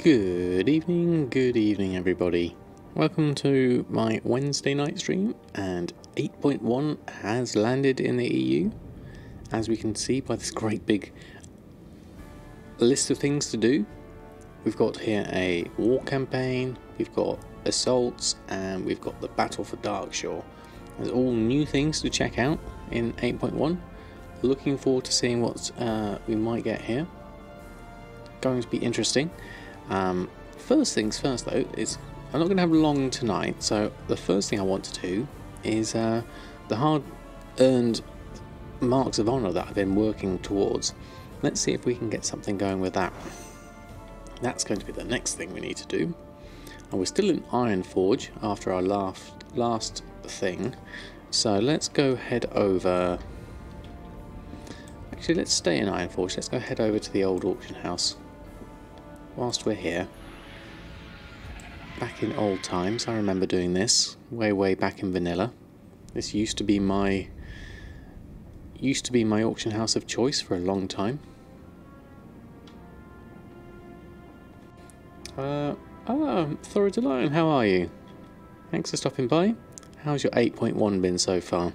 Good evening everybody. Welcome to my Wednesday night stream, and 8.1 has landed in the EU, as we can see by this great big list of things to do. We've got here a war campaign, we've got assaults, and we've got the battle for Darkshore. There's all new things to check out in 8.1. Looking forward to seeing what we might get here. Going to be interesting. First things first though, is I'm not going to have long tonight, so the first thing I want to do is the hard earned marks of honour that I've been working towards. Let's see if we can get something going with that. That's going to be the next thing we need to do. And we're still in Ironforge after our last thing, so let's go head over. Actually, let's stay in Ironforge. Let's go head over to the old auction house whilst we're here. Back in old times, I remember doing this way back in vanilla. This used to be my auction house of choice for a long time. Thorodelion, how are you? Thanks for stopping by. How's your 8.1 been so far?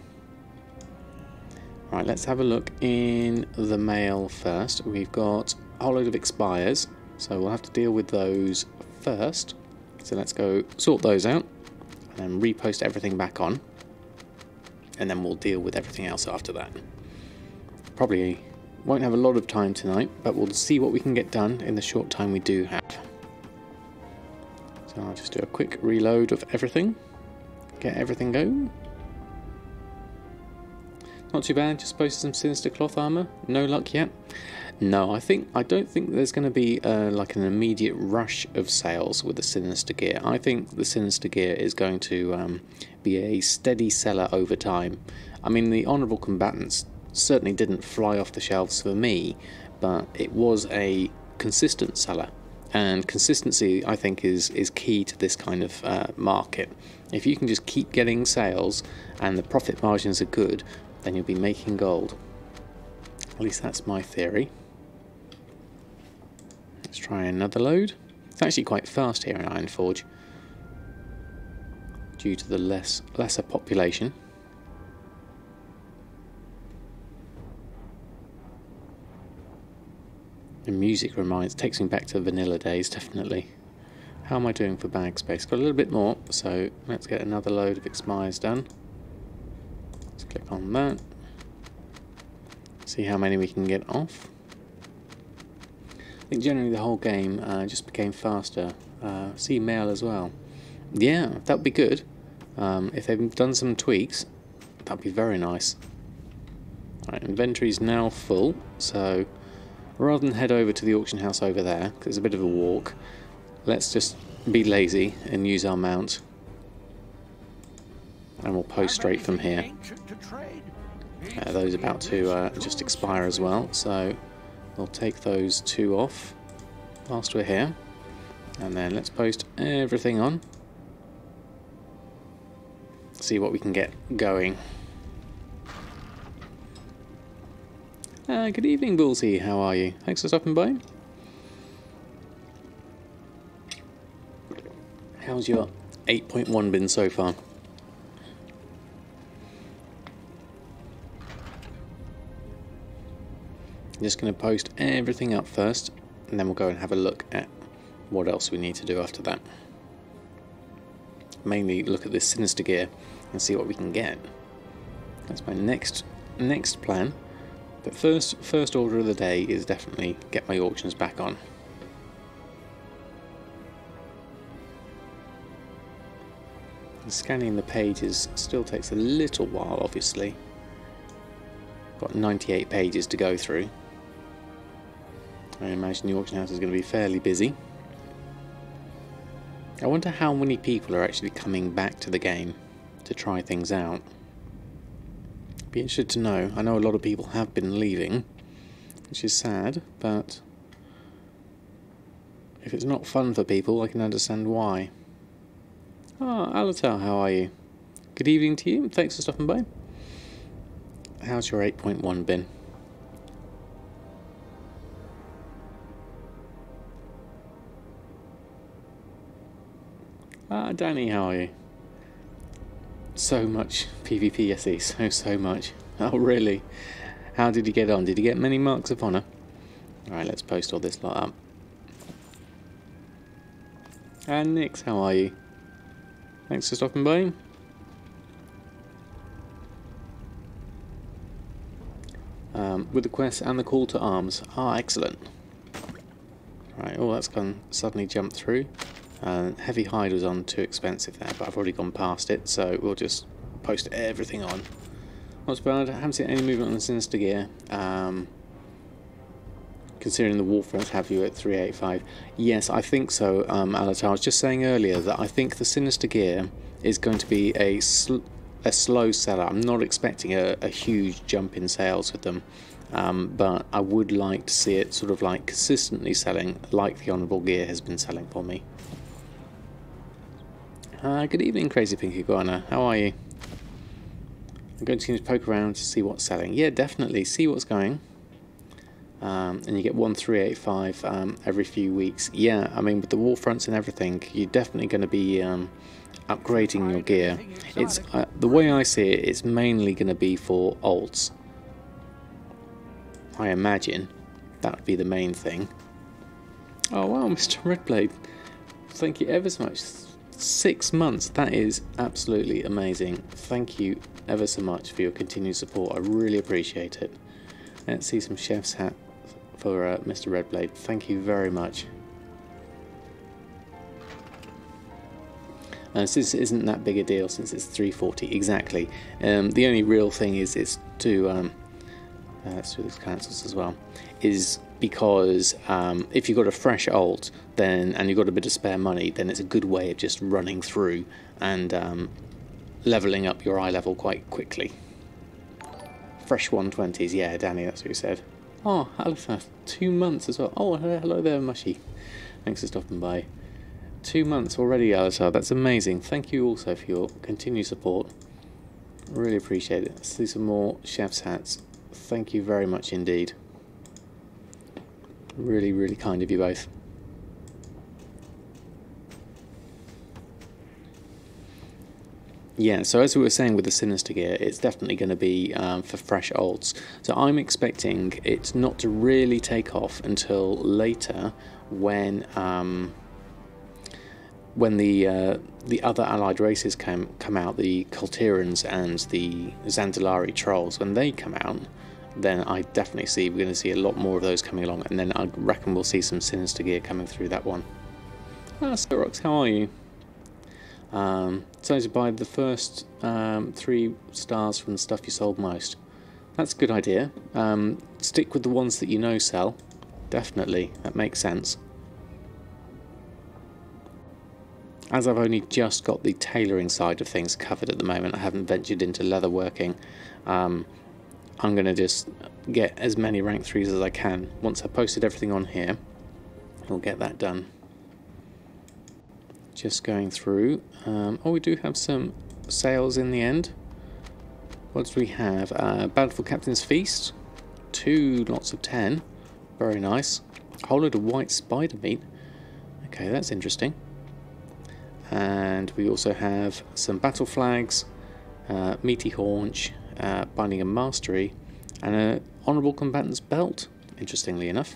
Right, let's have a look in the mail first. We've got a whole load of expires, so we'll have to deal with those first. So let's go sort those out and then repost everything back on, and then we'll deal with everything else after that. Probably won't have a lot of time tonight, but we'll see what we can get done in the short time we do have. So I'll just do a quick reload of everything, get everything going. Not too bad, just posted some Sinister cloth armor. No luck yet. No, I don't think there's going to be like an immediate rush of sales with the Sinister Gear. I think the Sinister Gear is going to be a steady seller over time. I mean, the Honourable Combatants certainly didn't fly off the shelves for me, but it was a consistent seller. And consistency, I think, is key to this kind of market. If you can just keep getting sales and the profit margins are good, then you'll be making gold. At least that's my theory. Let's try another load. It's actually quite fast here in Ironforge due to the lesser population. The music takes me back to vanilla days, definitely. How am I doing for bag space? Got a little bit more, so let's get another load of expires done. Let's click on that. See how many we can get off. I think generally the whole game just became faster. See mail as well. Yeah, that would be good. If they've done some tweaks, that'd be very nice. Right, inventory's now full, so rather than head over to the auction house over there, because it's a bit of a walk, let's just be lazy and use our mount. And we'll post straight from here. Those are about to just expire as well, so we'll take those two off whilst we're here, and then let's post everything on. See what we can get going. Good evening, Bullseye. How are you? Thanks for stopping by. How's your 8.1 been so far? I'm just going to post everything up first, and then we'll go and have a look at what else we need to do after that. Mainly look at this Sinister Gear and see what we can get. That's my next plan. But first order of the day is definitely get my auctions back on. And scanning the pages still takes a little while, obviously. Got 98 pages to go through. I imagine the auction house is going to be fairly busy. I wonder how many people are actually coming back to the game to try things out. Be interested to know. I know a lot of people have been leaving, which is sad, but if it's not fun for people, I can understand why. Ah, Alatar, how are you? Good evening to you, thanks for stopping by. How's your 8.1 been? Ah, Danny, how are you? So much PvP SE, so much. Oh, really? How did you get on? Did you get many marks of honour? Alright, let's post all this lot up. And Nix, how are you? Thanks for stopping by. With the quest and the call to arms. Ah, excellent. Right, oh, that's gone suddenly jumped through. Heavy hide was on too expensive there, but I've already gone past it, so we'll just post everything on. Not bad. I haven't seen any movement on the Sinister Gear. Considering the Warfronts have you at 385. Yes, I think so, Alatar. I was just saying earlier that I think the Sinister Gear is going to be a slow seller. I'm not expecting a huge jump in sales with them, but I would like to see it sort of like consistently selling like the Honourable Gear has been selling for me. Good evening, Crazy Pink Iguana. How are you? I'm going to poke around to see what's selling. Yeah, definitely. See what's going. And you get 1385 every few weeks. Yeah, I mean, with the Warfronts and everything, you're definitely going to be upgrading your gear. It's the way I see it, it's mainly going to be for alts. I imagine that would be the main thing. Oh wow, Mr. Redblade, thank you ever so much. 6 months, that is absolutely amazing. Thank you ever so much for your continued support. I really appreciate it. Let's see some chef's hat for Mr. Redblade. Thank you very much. Since it isn't that big a deal, since it's 340 exactly. The only real thing is to let's do this cancels as well. Is because if you've got a fresh alt, then and you've got a bit of spare money, then it's a good way of just running through and leveling up your eye level quite quickly. Fresh 120s, yeah, Danny, that's what you said. Oh, Alistair, 2 months as well. Oh, hello there, Mushy. Thanks for stopping by. 2 months already, Alistair. That's amazing. Thank you also for your continued support. Really appreciate it. Let's see some more chef's hats. Thank you very much indeed. Really, really kind of you both. Yeah, so as we were saying with the Sinister Gear, it's definitely going to be for fresh alts. So I'm expecting it not to really take off until later when the other allied races come out, the Kultirans and the Zandalari trolls. When they come out, then I definitely see we're going to see a lot more of those coming along, and then I reckon we'll see some Sinister Gear coming through that one. Ah, Spirox, how are you? Decided to buy the first 3 stars from the stuff you sold most. That's a good idea. Stick with the ones that you know sell. Definitely, that makes sense. As I've only just got the tailoring side of things covered at the moment, I haven't ventured into leatherworking. I'm going to just get as many rank 3s as I can. Once I've posted everything on here, I'll get that done. Just going through. Oh, we do have some sales in the end. What do we have? Bountiful Captain's Feast. 2 lots of 10. Very nice. A whole load of white spider meat. Okay, that's interesting. And we also have some battle flags, meaty haunch, binding and mastery, and an honourable combatant's belt, interestingly enough.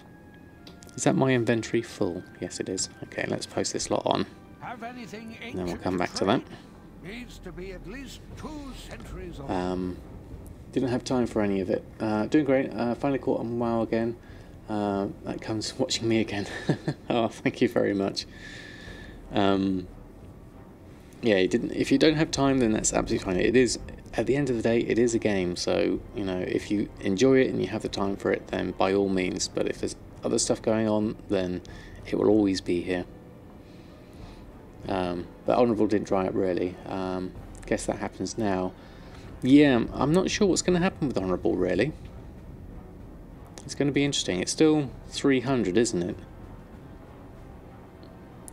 Is that my inventory full? Yes, it is. Okay, let's post this lot on. And then we'll come back to that. Needs to be at least 2 centuries old. Didn't have time for any of it. Doing great. Finally caught on WoW again. That comes watching me again. Oh, thank you very much. Yeah, if you don't have time, then that's absolutely fine. It is, at the end of the day, it is a game. So, you know, if you enjoy it and you have the time for it, then by all means. But if there's other stuff going on, then it will always be here. But Honourable didn't dry up really. Guess that happens now. Yeah, I'm not sure what's going to happen with Honourable really. It's going to be interesting. It's still 300, isn't it?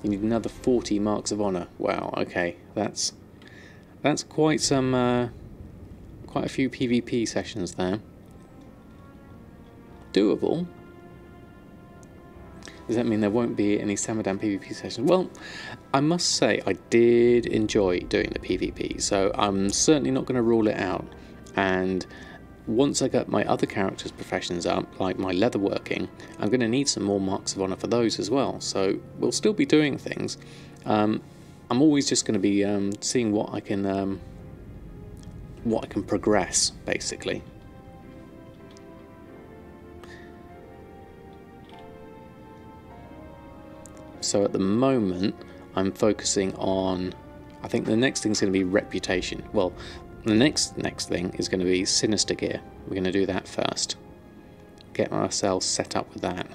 You need another 40 marks of honour. Wow. Okay, that's quite some quite a few PvP sessions there. Doable. Does that mean there won't be any Samadan PvP sessions? Well, I must say I did enjoy doing the PvP, so I'm certainly not going to rule it out. And once I get my other characters' professions up, like my leatherworking, I'm going to need some more marks of honour for those as well. So we'll still be doing things. I'm always just going to be seeing what I can progress, basically. So at the moment, I'm focusing on, I think the next thing is going to be reputation. Well, the next thing is going to be Sinister Gear. We're going to do that first. Get ourselves set up with that.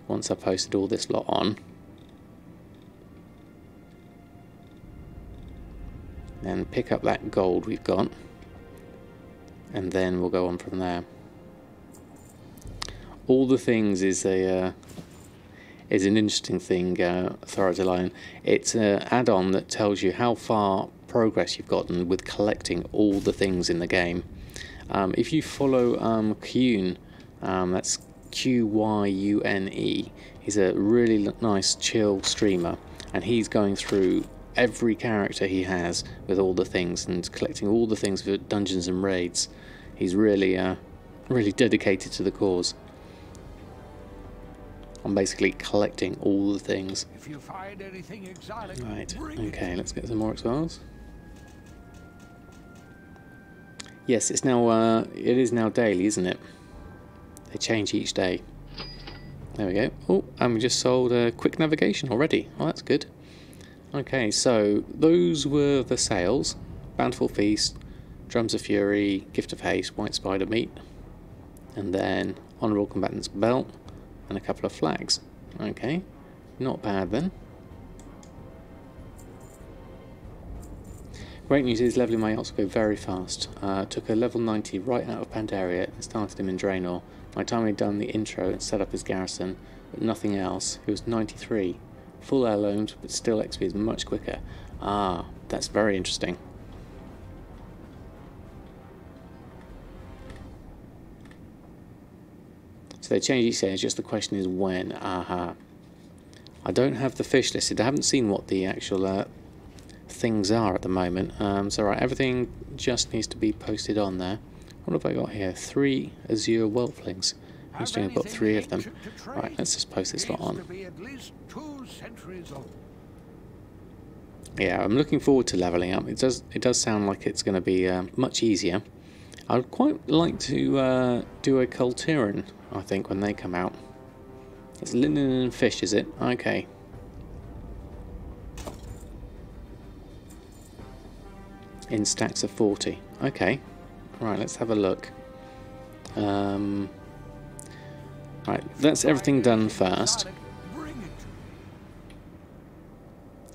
Once I've posted all this lot on. And pick up that gold we've got. And then we'll go on from there. All the things is an interesting thing, Thoroughly Lion. It's an add-on that tells you how far progress you've gotten with collecting all the things in the game. If you follow Kyune, that's Qyune, he's a really nice chill streamer, and he's going through every character he has with all the things and collecting all the things for dungeons and raids. He's really really dedicated to the cause. I'm basically collecting all the things. If you find anything exotic, right, okay, let's get some more expels. Yes, it's now it is now daily, isn't it? They change each day. There we go. Oh, and we just sold quick navigation already. Oh, that's good. Okay, so those were the sales. Bountiful Feast, Drums of Fury, Gift of Haste, White Spider Meat, and then Honourable Combatants Belt, and a couple of flags. Okay, not bad then. Great news is leveling my yachts go very fast. Took a level 90 right out of Pandaria and started him in Draenor. By the time he'd done the intro and set up his garrison, but nothing else, he was 93. Full heirlooms, but still XP is much quicker. Ah, that's very interesting. So they change each day, it's just the question is when. Aha. I don't have the fish listed. I haven't seen what the actual things are at the moment. So right, everything just needs to be posted on there. What have I got here? 3 Azure Whelplings. Interesting, I've got 3 of them. Right, let's just post this lot on. Yeah, I'm looking forward to leveling up. It does sound like it's going to be much easier. I'd quite like to do a Cultiran, I think, when they come out. It's linen and fish, is it? Okay. In stacks of 40. Okay. Right, let's have a look. Right, that's everything done first.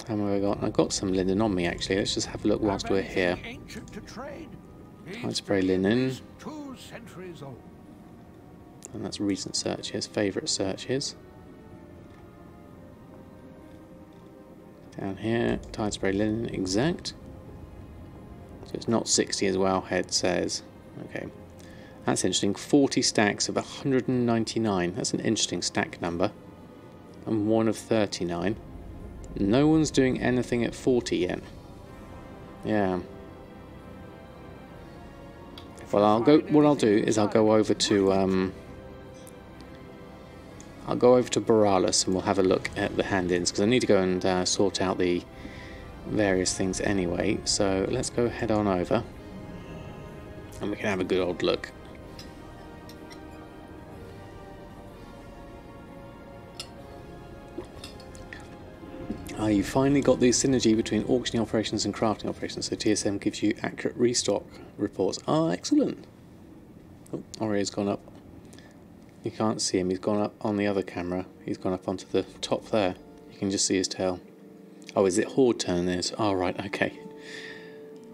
How have I got? I've got some linen on me, actually. Let's just have a look whilst we're here. Tide spray linen. And that's recent searches, favourite searches. Down here, tide spray linen exact. So it's not 60 as Wowhead says. Okay. That's interesting. 40 stacks of 199. That's an interesting stack number. And 1 of 39. No one's doing anything at 40 yet. Yeah. Well, I'll go. What I'll do is I'll go over to Borealis and we'll have a look at the hand-ins, because I need to go and sort out the various things anyway. So let's go head on over and we can have a good old look. You finally got the synergy between auctioning operations and crafting operations, so TSM gives you accurate restock reports. Ah, excellent. Oh, Oria's gone up. You can't see him, he's gone up on the other camera. He's gone up onto the top there. You can just see his tail. Oh, is it Horde turn this? Oh, right, okay.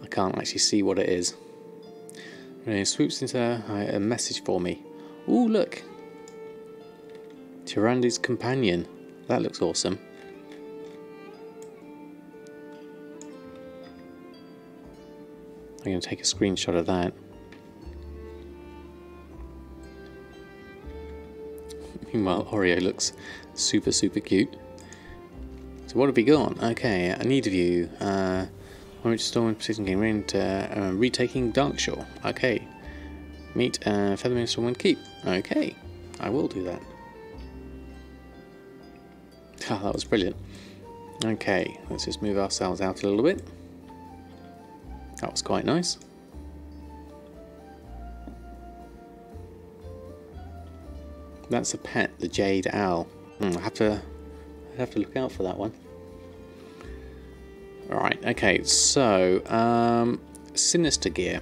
I can't actually see what it is. He swoops into a message for me. Ooh, look. Tyrandi's companion. That looks awesome. I'm going to take a screenshot of that. Meanwhile, Oreo looks super, super cute. So what have we got? Okay, a need of you. Orange Storm, Precision Game Wind, retaking Darkshore. Okay. Meet Featherman Stormwind Keep. Okay, I will do that. Oh, that was brilliant. Okay, let's just move ourselves out a little bit. That was quite nice. That's a pet, the Jade Owl. I have to look out for that one. Alright, okay, so Sinister Gear.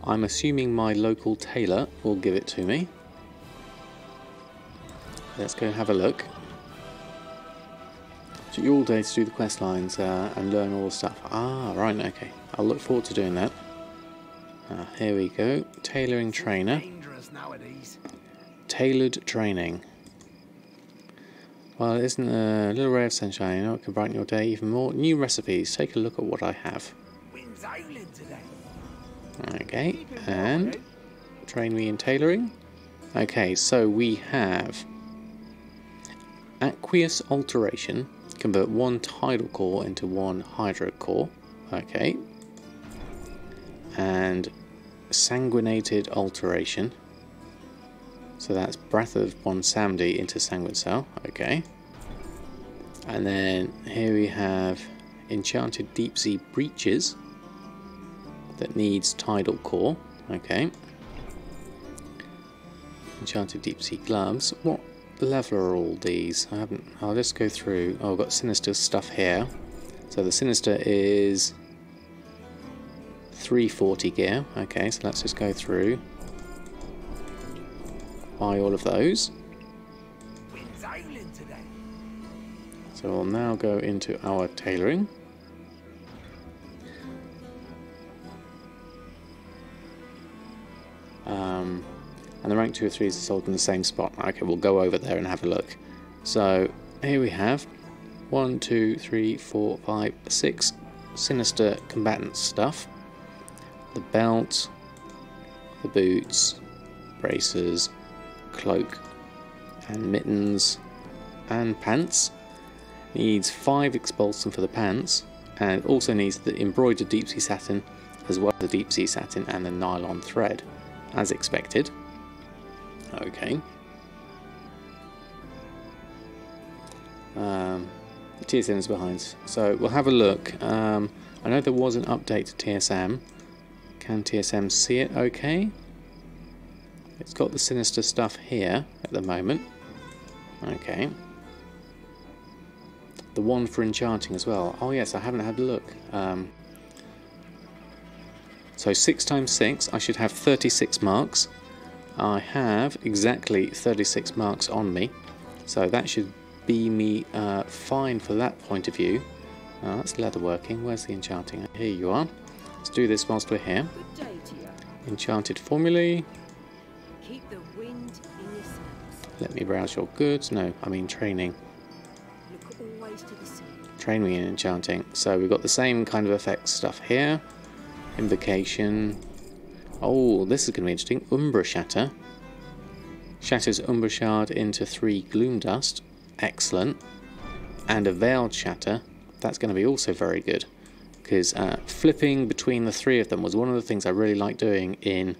I'm assuming my local tailor will give it to me. Let's go have a look. So you're all day to do the quest lines and learn all the stuff. Ah, right, okay. I'll look forward to doing that. Here we go. Tailoring trainer. Tailored training. Well, isn't a little ray of sunshine, you know, it can brighten your day even more. New recipes. Take a look at what I have. Okay, and train me in tailoring. Okay, so we have Aqueous Alteration. Convert one tidal core into one hydro core. Okay. And Sanguinated Alteration. So that's Breath of one Samdi into Sanguine Cell. Okay. And then here we have Enchanted Deep Sea Breaches. That needs tidal core. Okay. Enchanted Deep Sea Gloves. What level are all these? I haven't. I'll just go through. Oh, I've got Sinister stuff here. So the Sinister is 340 gear. Okay, so let's just go through. Buy all of those. So we'll now go into our tailoring. And the rank 2 or 3 is sold in the same spot. Okay, we'll go over there and have a look. So here we have 1, 2, 3, 4, 5, 6 Sinister Combatants stuff. The belt, the boots, bracers, cloak, and mittens, and pants. Needs 5 Expulsom for the pants, and also needs the embroidered deep sea satin, as well as the deep sea satin and the nylon thread, as expected. Okay. TSM is behind, so we'll have a look. I know there was an update to TSM. Can TSM see it okay? It's got the Sinister stuff here at the moment. Okay. The one for enchanting as well. Oh yes, I haven't had a look. So 6 times 6, I should have 36 marks. I have exactly 36 marks on me, so that should be me fine for that point of view. That's leather working. Where's the enchanting? Here you are. Let's do this whilst we're here. Good day to you. Enchanted formulae. Keep the wind in your sails. Let me browse your goods. No, I mean training. Look always to the sea. Train me in enchanting. So we've got the same kind of effects stuff here. Invocation. Oh, this is going to be interesting. Umbra Shatter. Shatters Umbra Shard into 3 Gloom Dust. Excellent. And a Veiled Shatter. That's going to be also very good. Because flipping between the 3 of them was one of the things I really like doing in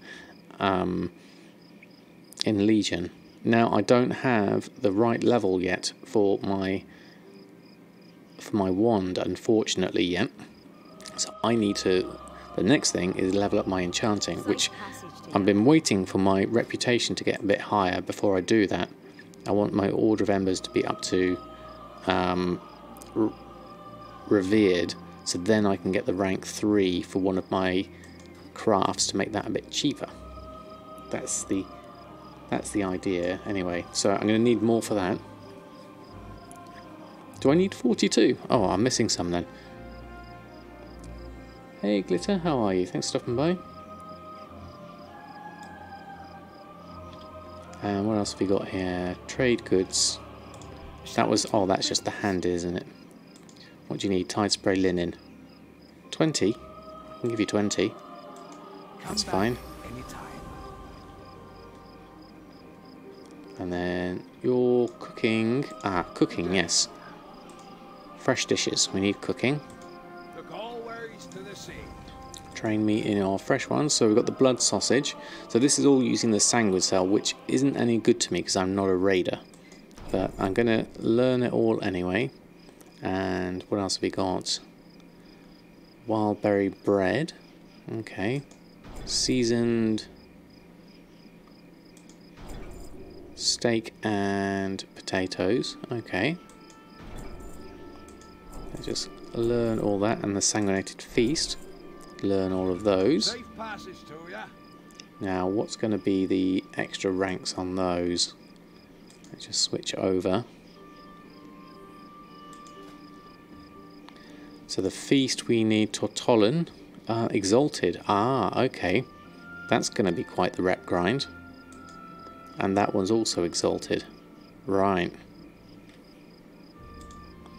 Legion. Now I don't have the right level yet for my wand, unfortunately, yet. So I need to. The next thing is level up my enchanting, which I've been waiting for my reputation to get a bit higher before I do that. I want my Order of Embers to be up to revered, so then I can get the rank 3 for one of my crafts to make that a bit cheaper. That's the idea anyway. So I'm going to need more for that. Do I need 42? Oh, I'm missing some then. Hey Glitter, how are you? Thanks for stopping by. And what else have we got here? Trade goods. That was, oh, that's just the hand, isn't it? What do you need? Tide spray linen. 20? I can give you 20. That's fine. And then you're cooking. Cooking, yes. Fresh dishes. We need cooking. Look always to the sea. Train meat in our fresh ones. So we've got the blood sausage. So this is all using the sanguine cell, which isn't any good to me because I'm not a raider. But I'm going to learn it all anyway. And what else have we got? Wild berry bread. Okay. Seasoned steak and potatoes. Okay. Let's just learn all that. And the sanguinated feast. Learn all of those. Safe passage to ya. Now, what's going to be the extra ranks on those? Let's just switch over. So the feast we need Tortollan. Exalted. Okay. That's going to be quite the rep grind. And that one's also exalted. Right.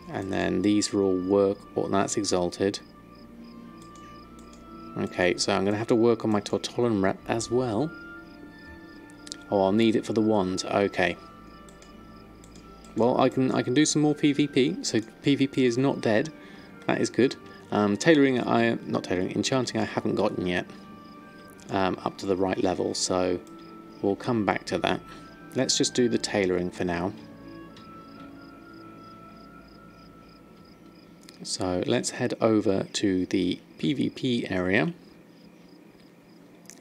And then these are all work. Well, that's exalted. Okay, so I'm going to have to work on my Tortollan rep as well. Oh, I'll need it for the wands. Okay. Well, I can do some more PvP. So PvP is not dead. That is good. Enchanting I haven't gotten yet up to the right level, so we'll come back to that. Let's just do the tailoring for now. So let's head over to the PvP area,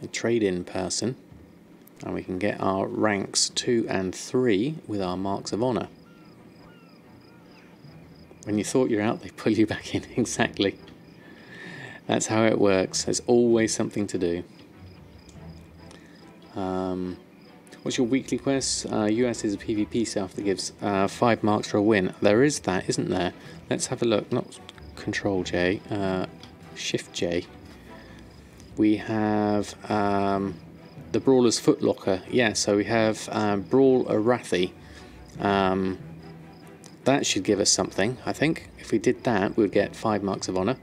a trade-in person, and we can get our ranks 2 and 3 with our marks of honour. When you thought you're out, they pull you back in. Exactly. That's how it works. There's always something to do. What's your weekly quest? US is a PvP self that gives 5 marks for a win. There is that, isn't there? Let's have a look. Not Control J, Shift J. We have the Brawler's Footlocker. Yeah, so we have Brawl Arathi. That should give us something, I think. If we did that, we'd get 5 marks of honour.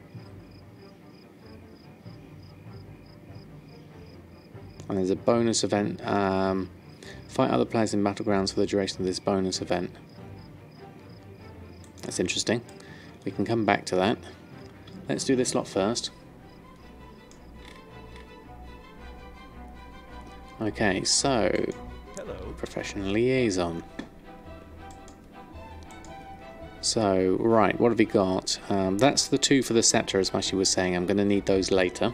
And there's a bonus event. Fight other players in battlegrounds for the duration of this bonus event. That's interesting. We can come back to that. Let's do this lot first. Okay, so Hello. professional liaison. So, right, what have we got? That's the 2 for the scepter, as Mashi was saying. I'm going to need those later.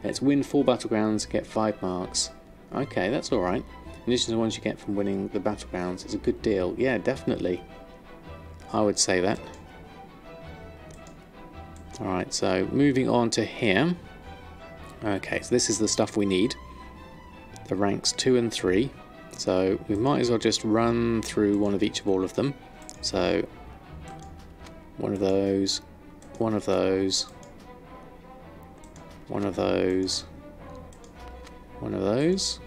Let's win 4 battlegrounds, get 5 marks. Okay, that's alright. In addition to the ones you get from winning the battlegrounds, it's a good deal. Yeah, definitely. I would say that. Alright, so moving on to here. Okay, so this is the stuff we need. The ranks 2 and 3. So we might as well just run through one of each of all of them. So, one of those, one of those, one of those, one of those.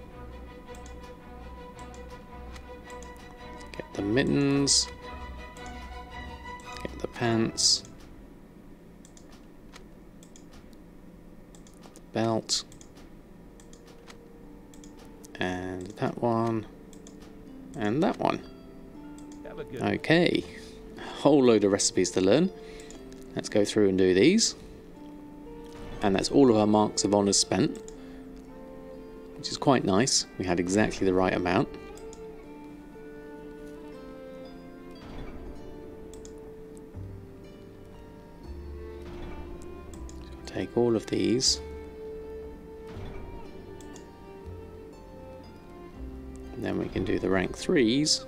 Get the mittens, get the pants, the belt, and that one, and that one. Okay, a whole load of recipes to learn. Let's go through and do these. And that's all of our marks of honour spent, which is quite nice. We had exactly the right amount. Take all of these. And then we can do the rank 3s.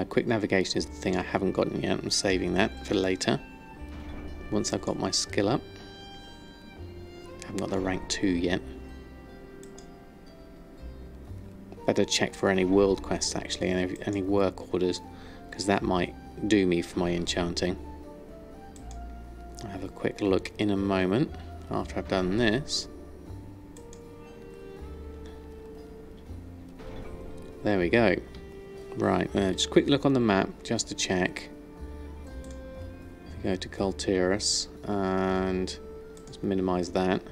Quick navigation is the thing I haven't gotten yet. I'm saving that for later. Once I've got my skill up. I haven't got the rank 2 yet. Better check for any world quests actually, and any work orders, because that might do me for my enchanting. I'll have a quick look in a moment after I've done this. There we go. Right, just a quick look on the map just to check. Go to Kultiras and let's minimise that.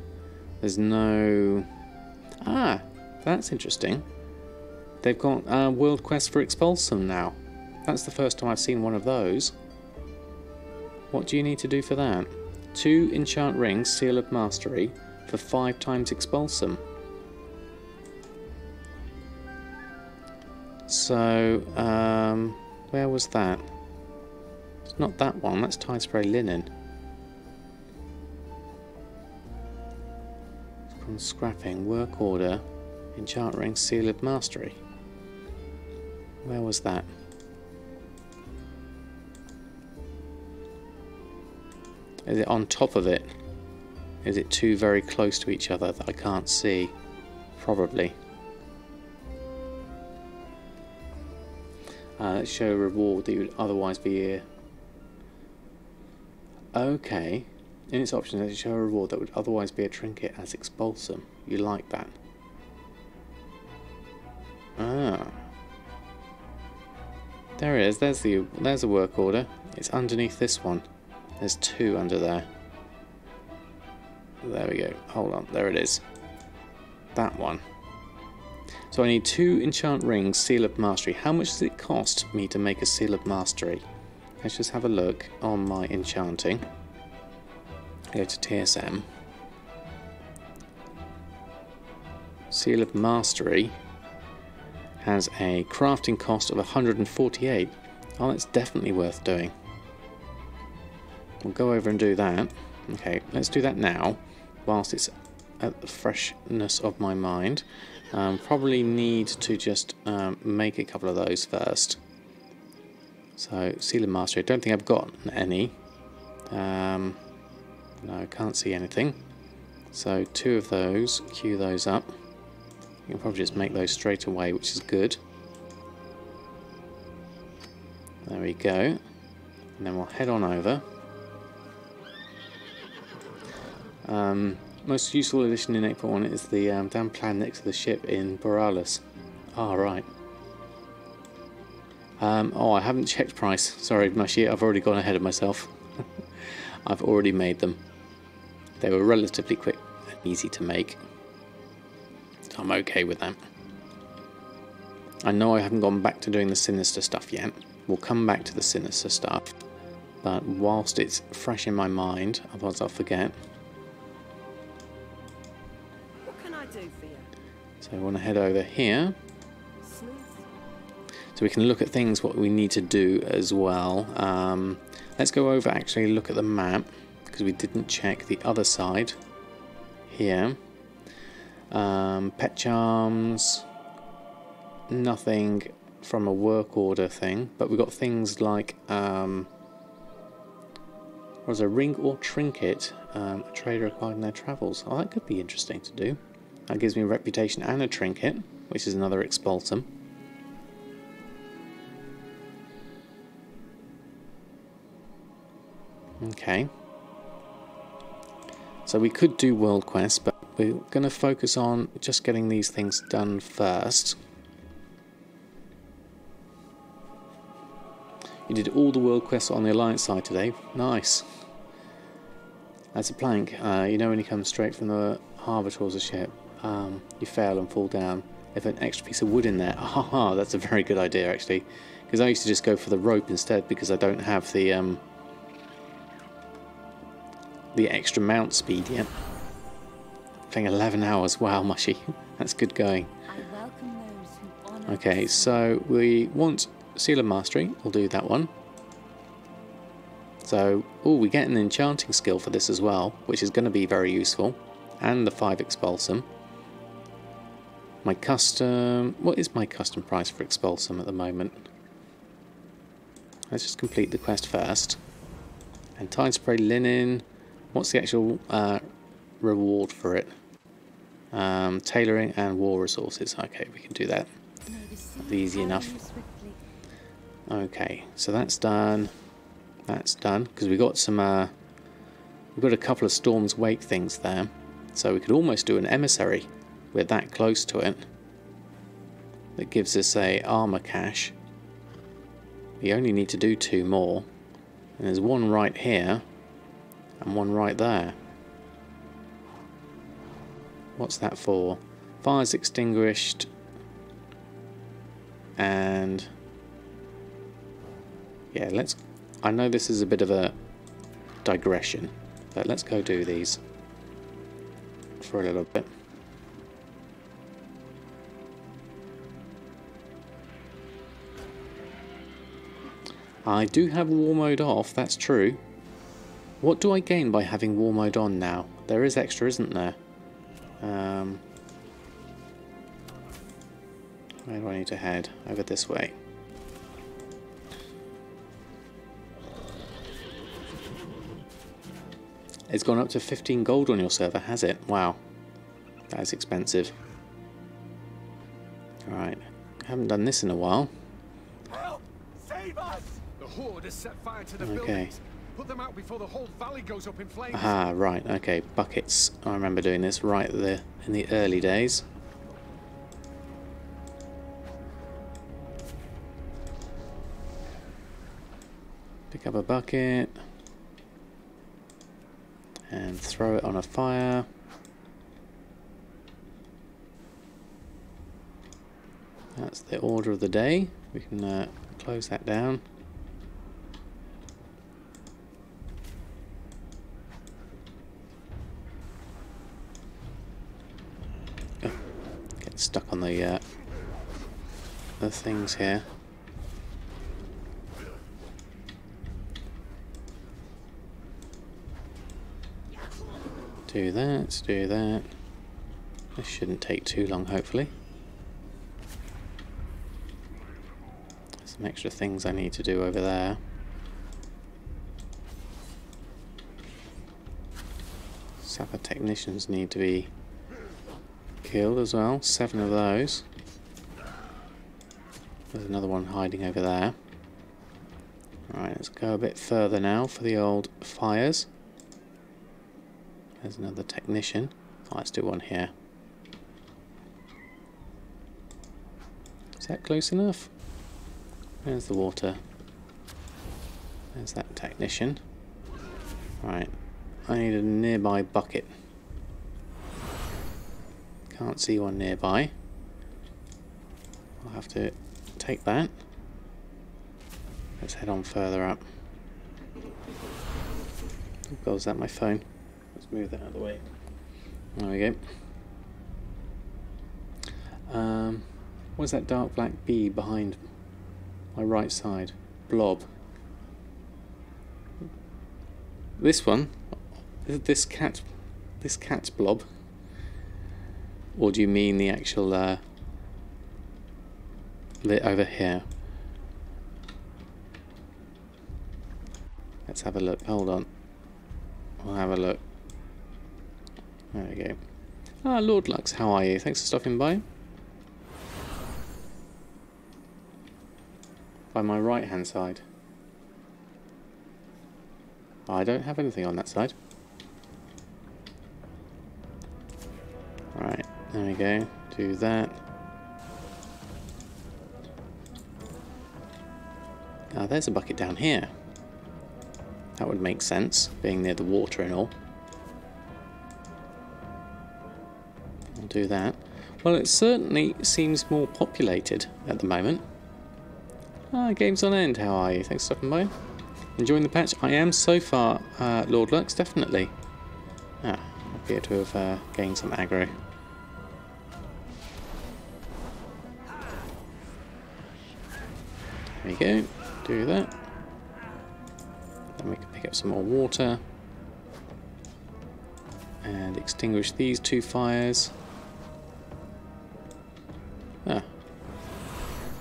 There's no... that's interesting. They've got World Quest for Expulsom now. That's the first time I've seen one of those. What do you need to do for that? 2 enchant rings, Seal of Mastery, for 5 times Expulsom. So, where was that? It's not that one, that's Tide Spray Linen. From scrapping, work order, enchant ring, Seal of Mastery. Where was that? Is it on top of it? Is it 2 very close to each other that I can't see? Probably. Let's show a reward that you would otherwise be here. Okay. In its options, let's show a reward that would otherwise be a trinket as Expulsom. You like that? Ah. There it is. There's the work order. It's underneath this one. There's 2 under there. There we go. Hold on. There it is. That one. So I need 2 enchant rings, Seal of Mastery. How much does it cost me to make a Seal of Mastery? Let's just have a look on my enchanting. Go to TSM. Seal of Mastery has a crafting cost of 148. Oh, that's definitely worth doing. We'll go over and do that. Okay, let's do that now, whilst it's at the freshness of my mind. Probably need to just make a couple of those first. So, Seal of Mastery, I don't think I've got any. No, I can't see anything. So 2 of those, queue those up. You can probably just make those straight away, which is good. There we go. And then we'll head on over. Most useful addition in 8.1 is the damn plan next to the ship in Borealis. Ah, right. Oh, I haven't checked price. Sorry, Mushy, I've already gone ahead of myself. I've already made them. They were relatively quick and easy to make. So I'm okay with that. I know I haven't gone back to doing the Sinister stuff yet. We'll come back to the Sinister stuff. But whilst it's fresh in my mind, otherwise I'll forget. What can I do for you? So I want to head over here. Smooth. So we can look at things what we need to do as well. Let's go over actually look at the map, because we didn't check the other side here. Pet charms, nothing from a work order thing, but we've got things like was a ring or trinket a trader acquired in their travels. Oh, that could be interesting to do. That gives me a reputation and a trinket, which is another Expulsom. Okay. So we could do World Quest, but we're going to focus on just getting these things done first. You did all the World Quests on the Alliance side today. Nice. That's a plank. You know when you come straight from the harbour towards the ship, you fail and fall down. If an extra piece of wood in there, haha, that's a very good idea actually. Because I used to just go for the rope instead because I don't have the extra mount speed yet. Playing 11 hours, wow, Mushy. That's good going. Okay, so we want Seal of Mastery, we'll do that one. So, oh, we get an enchanting skill for this as well, which is going to be very useful. And the 5 Expulsom. My custom... what is my custom price for Expulsom at the moment? Let's just complete the quest first. And Tide Spray Linen... what's the actual reward for it? Tailoring and war resources. Okay, we can do that. That's easy enough. Okay, so that's done. That's done because we got some. We've got a couple of Storm's Wake things there, so we could almost do an Emissary. We're that close to it. That gives us a armor cache. We only need to do 2 more, and there's one right here. And one right there. What's that for? Fire's extinguished. and yeah, let's. I know this is a bit of a digression, but let's go do these for a little bit. I do have war mode off, that's true. What do I gain by having war mode on now? There is extra, isn't there? Where do I need to head? Over this way. It's gone up to 15 gold on your server, has it? Wow. That is expensive. Alright. Haven't done this in a while. Help! Save us! The Horde has set fire to the Okay. buildings. Put them out before the whole valley goes up in flames. Ah, right, okay. Buckets. I remember doing this right there in the early days. Pick up a bucket and throw it on a fire. That's the order of the day. We can close that down. Oh, get stuck on the things here. Do that, do that. This shouldn't take too long, hopefully. Some extra things I need to do over there. Sapper technicians need to be killed as well. 7 of those. There's another one hiding over there. Alright, let's go a bit further now for the old fires. There's another technician. Oh, let's do one here. Is that close enough? There's the water. There's that technician. Right. I need a nearby bucket. Can't see one nearby. I'll have to take that. Let's head on further up. Oh God, is that my phone? Let's move that out of the way. There we go. What's that dark black bee behind my right side? Blob. This one? This cat's blob? Or do you mean the actual bit over here? Let's have a look. Hold on. We'll have a look. There we go. Ah, Lord Lux, how are you? Thanks for stopping by. By my right hand side. I don't have anything on that side. Right, there we go. Do that. Ah, there's a bucket down here. That would make sense, being near the water and all. I'll do that. Well, it certainly seems more populated at the moment. Ah, Games on End, how are you? Thanks for stopping by. Enjoying the patch? I am so far, Lord Lux, definitely. Ah, I appear to have gained some aggro. There we go. Do that. Then we can pick up some more water. And extinguish these 2 fires. Ah.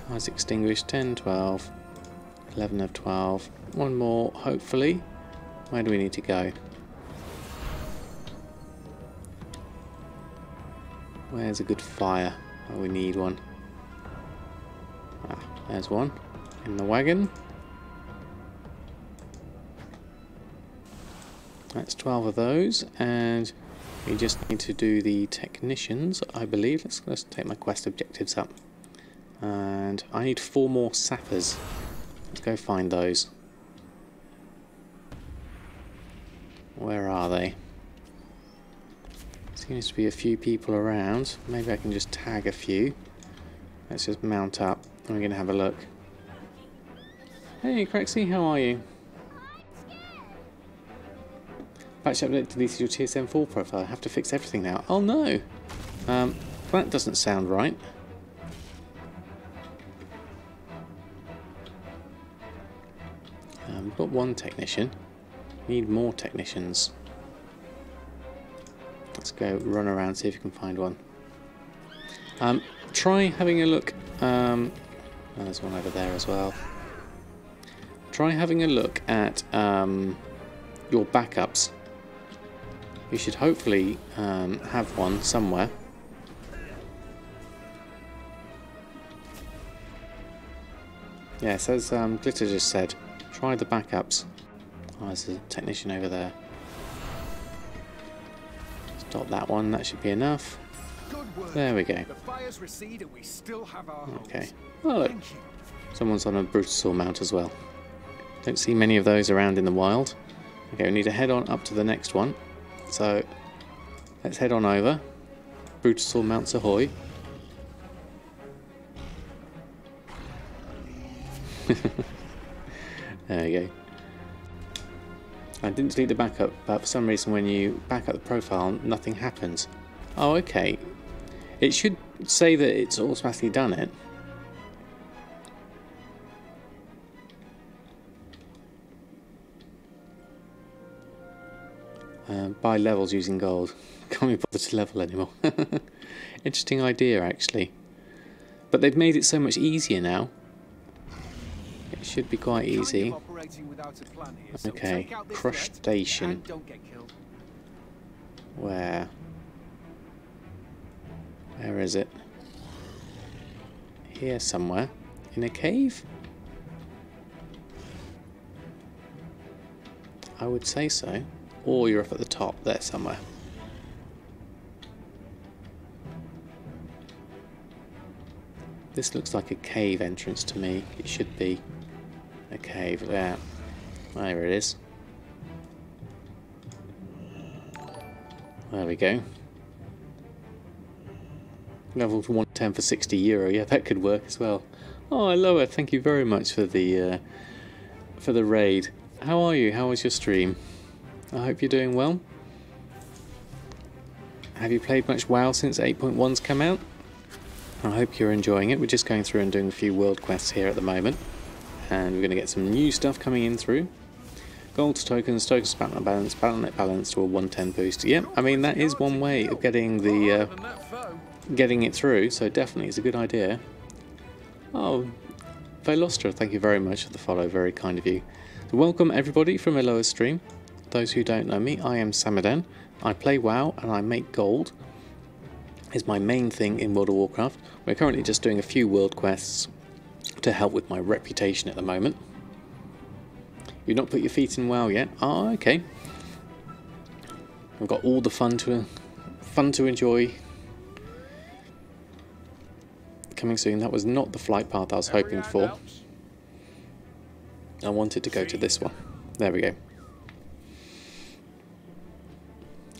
Fires extinguished. 10, 12. 11 of 12. One more, hopefully. Where do we need to go? Where's a good fire? Oh, we need one. Ah, there's one. In the wagon. That's 12 of those, and we just need to do the technicians, I believe. Let's take my quest objectives up. And I need 4 more sappers. Let's go find those. Where are they? Seems to be a few people around. Maybe I can just tag a few. Let's just mount up. we're going to have a look. Hey Crexy, how are you? Patch update deleted your TSM 4 profile. I have to fix everything now. Oh no! That doesn't sound right. We've got one technician. Need more technicians. Let's go run around, see if you can find one. Try having a look. Oh, there's one over there as well. Try having a look at your backups. You should hopefully have one somewhere. Yeah, it says Glitter just said, try the backups. Oh, there's a technician over there. Stop that one, that should be enough. There we go. Okay. Oh look, someone's on a Brutal mount as well. Don't see many of those around in the wild. Okay, we need to head on up to the next one. So, let's head on over. Brutal mounts ahoy. There we go. I didn't delete the backup, but for some reason when you back up the profile, nothing happens. Oh, okay. It should say that it's automatically done it. Buy levels using gold. Can't be bothered to level anymore. Interesting idea, actually. But they've made it so much easier now. It should be quite easy. Okay, Crush Station. Where is it? Here somewhere. In a cave? I would say so. Or you're up at the top there somewhere. This looks like a cave entrance to me. It should be a cave there. There it is. There we go. Level 110 for €60. Yeah, that could work as well. Oh, I love it. Thank you very much for the raid. How are you? How was your stream? I hope you're doing well. Have you played much WoW since 8.1's come out? I hope you're enjoying it. We're just going through and doing a few world quests here at the moment. And we're going to get some new stuff coming in through. Gold tokens, battle net balance to a 110 boost. Yep, I mean that is one way of getting the getting it through, so definitely it's a good idea. Oh, Velostra, thank you very much for the follow, very kind of you. So welcome everybody from a lower stream. Those who don't know me, I am Samadan. I play WoW and I make gold. Is my main thing in World of Warcraft. We're currently just doing a few world quests to help with my reputation at the moment. You've not put your feet in WoW yet? Oh, okay. I've got all the fun to enjoy coming soon. That was not the flight path I was hoping for. I wanted to go to this one. There we go.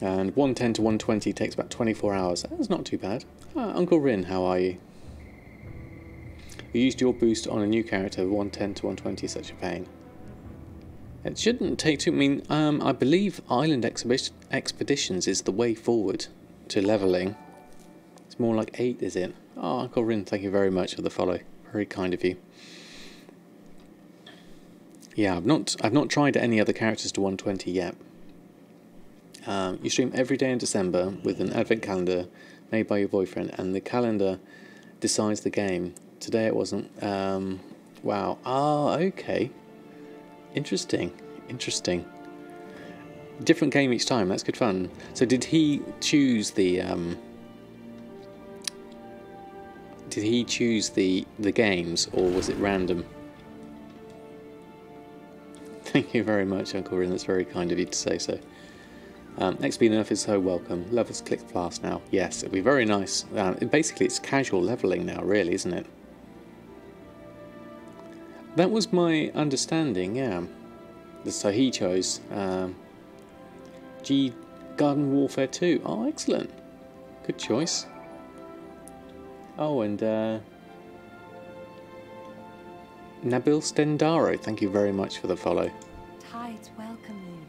And 110 to 120 takes about 24 hours. That's not too bad. Uncle Rin, how are you? You used your boost on a new character. 110 to 120 is such a pain. It shouldn't take too... I mean, I believe Island Expeditions is the way forward to levelling. It's more like 8, is it? Oh, Uncle Rin, thank you very much for the follow. Very kind of you. Yeah, I've not tried any other characters to 120 yet. You stream every day in December with an advent calendar made by your boyfriend, and the calendar decides the game. Today it wasn't. Wow. Ah, okay. Interesting. Interesting. Different game each time. That's good fun. So did he choose the games, or was it random? Thank you very much, Uncle Rin. That's very kind of you to say so. XP nerf is so welcome. Levels click fast now. Yes, it'll be very nice. Basically, it's casual leveling now, really, isn't it? That was my understanding, yeah. So he chose Garden Warfare 2. Oh, excellent. Good choice. Oh, and Nabil Stendaro, thank you very much for the follow. Tides welcome you.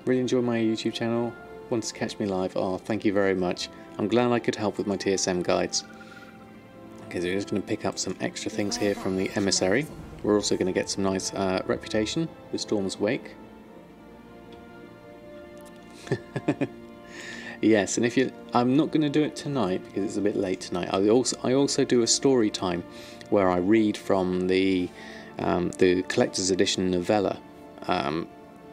Really enjoy my YouTube channel. Want to catch me live? Oh, thank you very much. I'm glad I could help with my TSM guides. Okay, so we're just going to pick up some extra things here from the Emissary. We're also going to get some nice reputation with Storm's Wake. Yes, and if you, I'm not going to do it tonight because it's a bit late tonight. I also do a story time where I read from the collector's edition novella.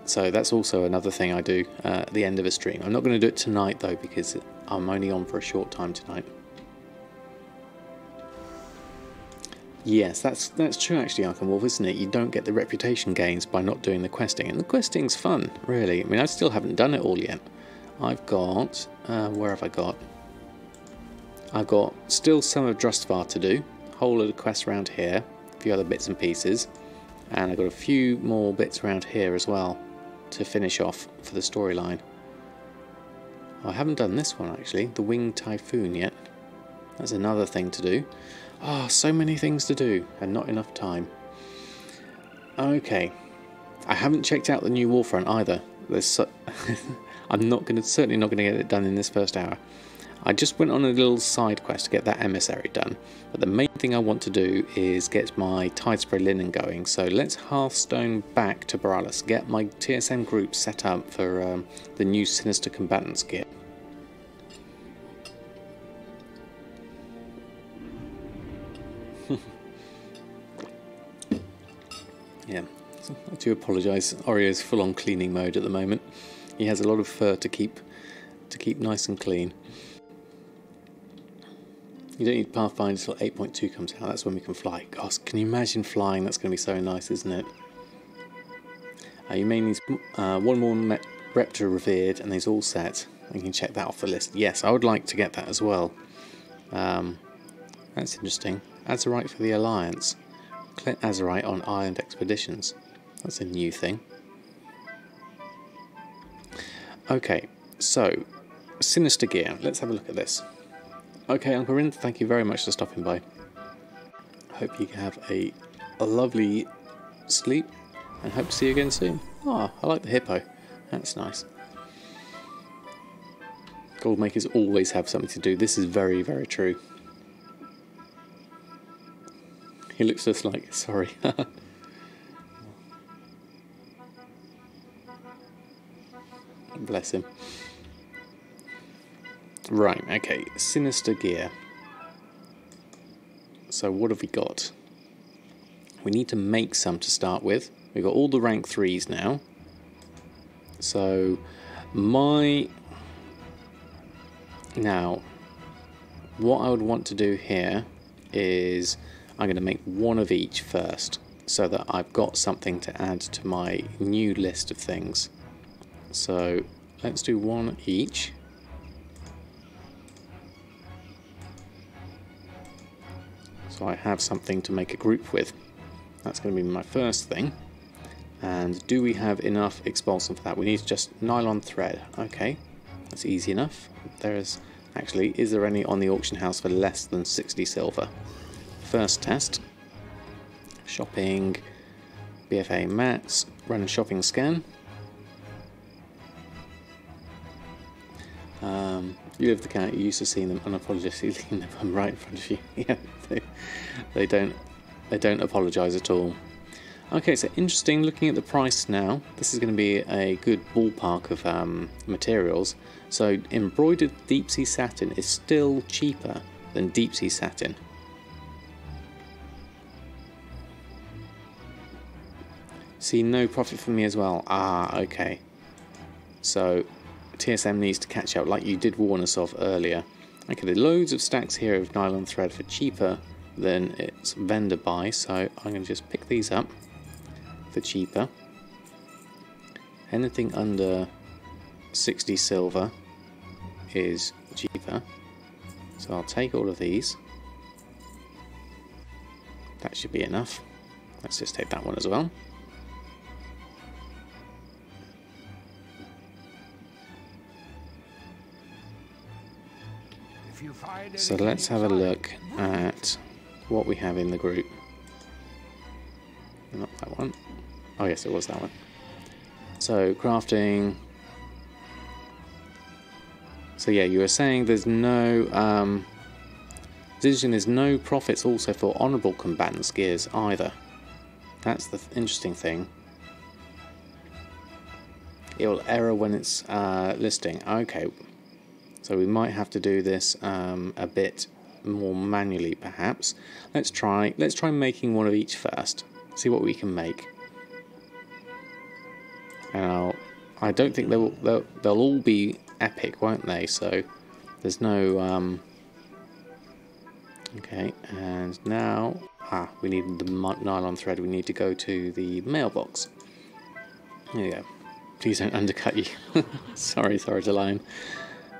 So that's also another thing I do at the end of a stream. I'm not going to do it tonight though because I'm only on for a short time tonight. Yes, that's true actually, Arkham Wolf, isn't it? You don't get the reputation gains by not doing the questing, and the questing's fun, really. I mean, I still haven't done it all yet. I've got, where have I got? I've got still some of Drustvar to do, a whole lot of quests around here, a few other bits and pieces, and I've got a few more bits around here as well to finish off for the storyline. I haven't done this one actually, the Winged Typhoon yet. That's another thing to do. Ah, so many things to do and not enough time. Okay, I haven't checked out the new Warfront either. There's I'm certainly not going to get it done in this first hour. I just went on a little side quest to get that Emissary done, but the main thing I want to do is get my Tidespray Linen going. So let's Hearthstone back to Borealis, get my TSM group set up for the new Sinister Combatants gear. Yeah, I do apologise. Oreo's full on cleaning mode at the moment. He has a lot of fur to keep nice and clean. You don't need Pathfinder until 8.2 comes out. That's when we can fly. Gosh, can you imagine flying? That's going to be so nice, isn't it? You may need one more Reptor Revered, and he's all set. You can check that off the list. Yes, I would like to get that as well. That's interesting. Azeroth for the Alliance. Clint Azeroth on Island Expeditions. That's a new thing. Okay, so Sinister Gear. Let's have a look at this. Okay, Uncle Rin, thank you very much for stopping by. Hope you have a lovely sleep and hope to see you again soon. Ah, I like the hippo. That's nice. Gold makers always have something to do. This is very, very true. He looks just like, sorry. Bless him. Right, okay, Sinister Gear. So what have we got? We need to make some to start with. We've got all the rank 3s now. So now what I would want to do here is I'm going to make one of each first so that I've got something to add to my new list of things. So let's do one each. So I have something to make a group with. That's going to be my first thing. And do we have enough Expulsom for that? We need just Nylon Thread. Okay, that's easy enough. Is there any on the auction house for less than 60 silver? First test. Shopping, BfA mats, run a shopping scan. You live the cat, you're used to seeing them unapologetically leaving them right in front of you. Yeah, they don't apologise at all. Okay, so interesting, looking at the price now, this is going to be a good ballpark of materials. So embroidered deep sea satin is still cheaper than deep sea satin. See, no profit for me as well. Ah, okay. So TSM needs to catch up like you did warn us of earlier. Okay, there are loads of stacks here of Nylon Thread for cheaper than its VendorBuy, so I'm going to just pick these up for cheaper. Anything under 60 silver is cheaper, so I'll take all of these. That should be enough. Let's just take that one as well. So let's have a look at what we have in the group. Not that one. Oh yes, it was that one. So crafting. So yeah, you were saying there's no. It's interesting. There's no profits also for honourable combatants gears either. That's the interesting thing. It will error when it's listing. Okay, so we might have to do this a bit more manually, perhaps. Let's try making one of each first. See what we can make. Now, I don't think they'll all be epic, won't they? So there's no. Okay, and now we need the nylon thread. We need to go to the mailbox. There you go. Please don't undercut you. sorry to line.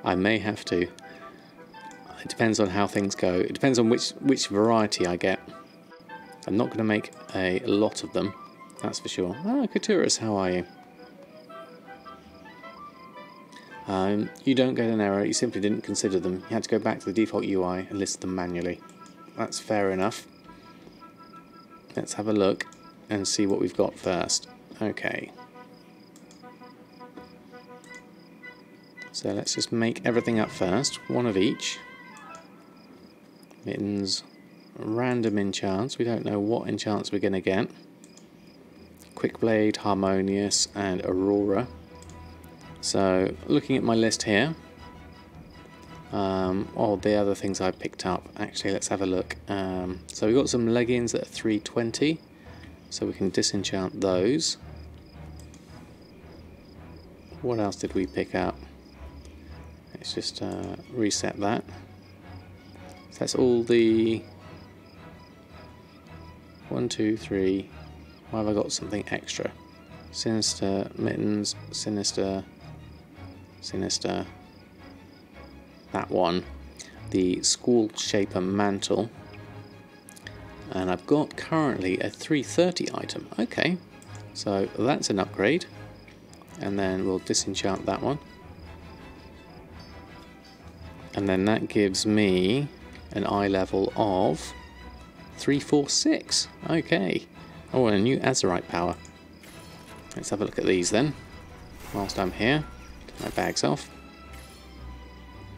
I may have to. It depends on how things go. It depends on which variety I get. I'm not going to make a lot of them, that's for sure. Couturus, how are you? You don't get an error, you simply didn't consider them. You had to go back to the default UI and list them manually. That's fair enough. Let's have a look and see what we've got first. Okay. So let's just make everything up first, one of each. Mittens, random enchants, we don't know what enchants we're going to get. Quick Blade, Harmonious and Aurora. So looking at my list here, all the other things I picked up, actually let's have a look. So we've got some leggings at 320, so we can disenchant those. What else did we pick up? Let's just reset that. So that's all the 1, 2, 3. Why have I got something extra? Sinister, Mittens, Sinister, Sinister. That one. The Squall Shaper Mantle. And I've got currently a 330 item. Okay, so that's an upgrade. And then we'll disenchant that one. And then that gives me an eye level of 346. Okay. Oh, and a new Azeroth power. Let's have a look at these then. Whilst I'm here. Take my bags off.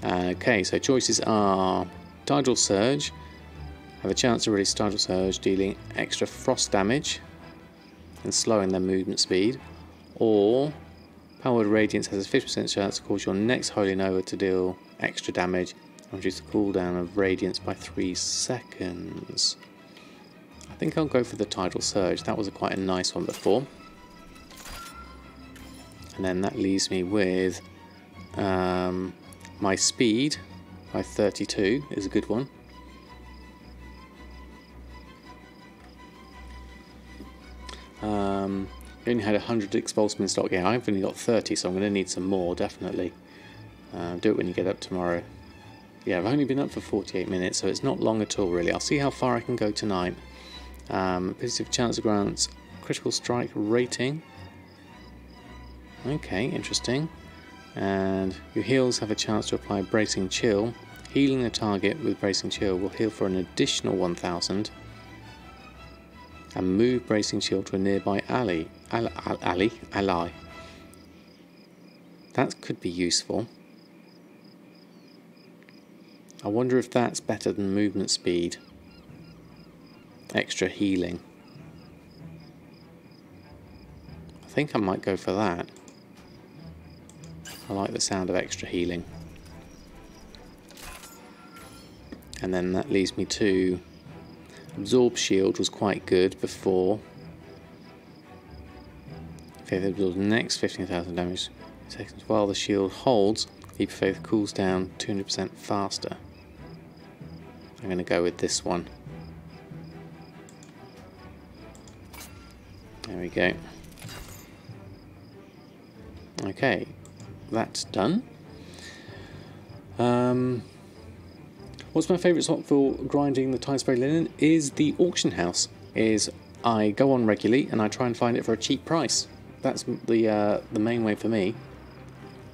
Okay, so choices are Tidal Surge. Have a chance to release Tidal Surge, dealing extra frost damage and slowing their movement speed. Or Powered Radiance has a 50% chance to cause your next Holy Nova to deal extra damage and reduce the cooldown of Radiance by 3 seconds. I think I'll go for the Tidal Surge. That was quite a nice one before. And then that leaves me with my speed by 32 is a good one. You only had 100 Expulsom in stock. Yeah, I've only got 30, so I'm going to need some more, definitely. Do it when you get up tomorrow. Yeah, I've only been up for 48 minutes, so it's not long at all, really. I'll see how far I can go tonight. Positive chance of grants critical strike rating. Okay, interesting. And your heals have a chance to apply Bracing Chill. Healing the target with Bracing Chill will heal for an additional 1000. And move Bracing Chill to a nearby ally. That could be useful. I wonder if that's better than movement speed. Extra healing. I think I might go for that. I like the sound of extra healing. And then that leaves me to Absorb Shield was quite good before. Faith absorbs the next 15,000 damage seconds while the shield holds. Keep Faith cools down 200% faster. I'm going to go with this one. There we go. Okay, that's done. What's my favourite spot for grinding the Time Spray Linen is the auction house. I go on regularly and I try and find it for a cheap price. That's the main way for me.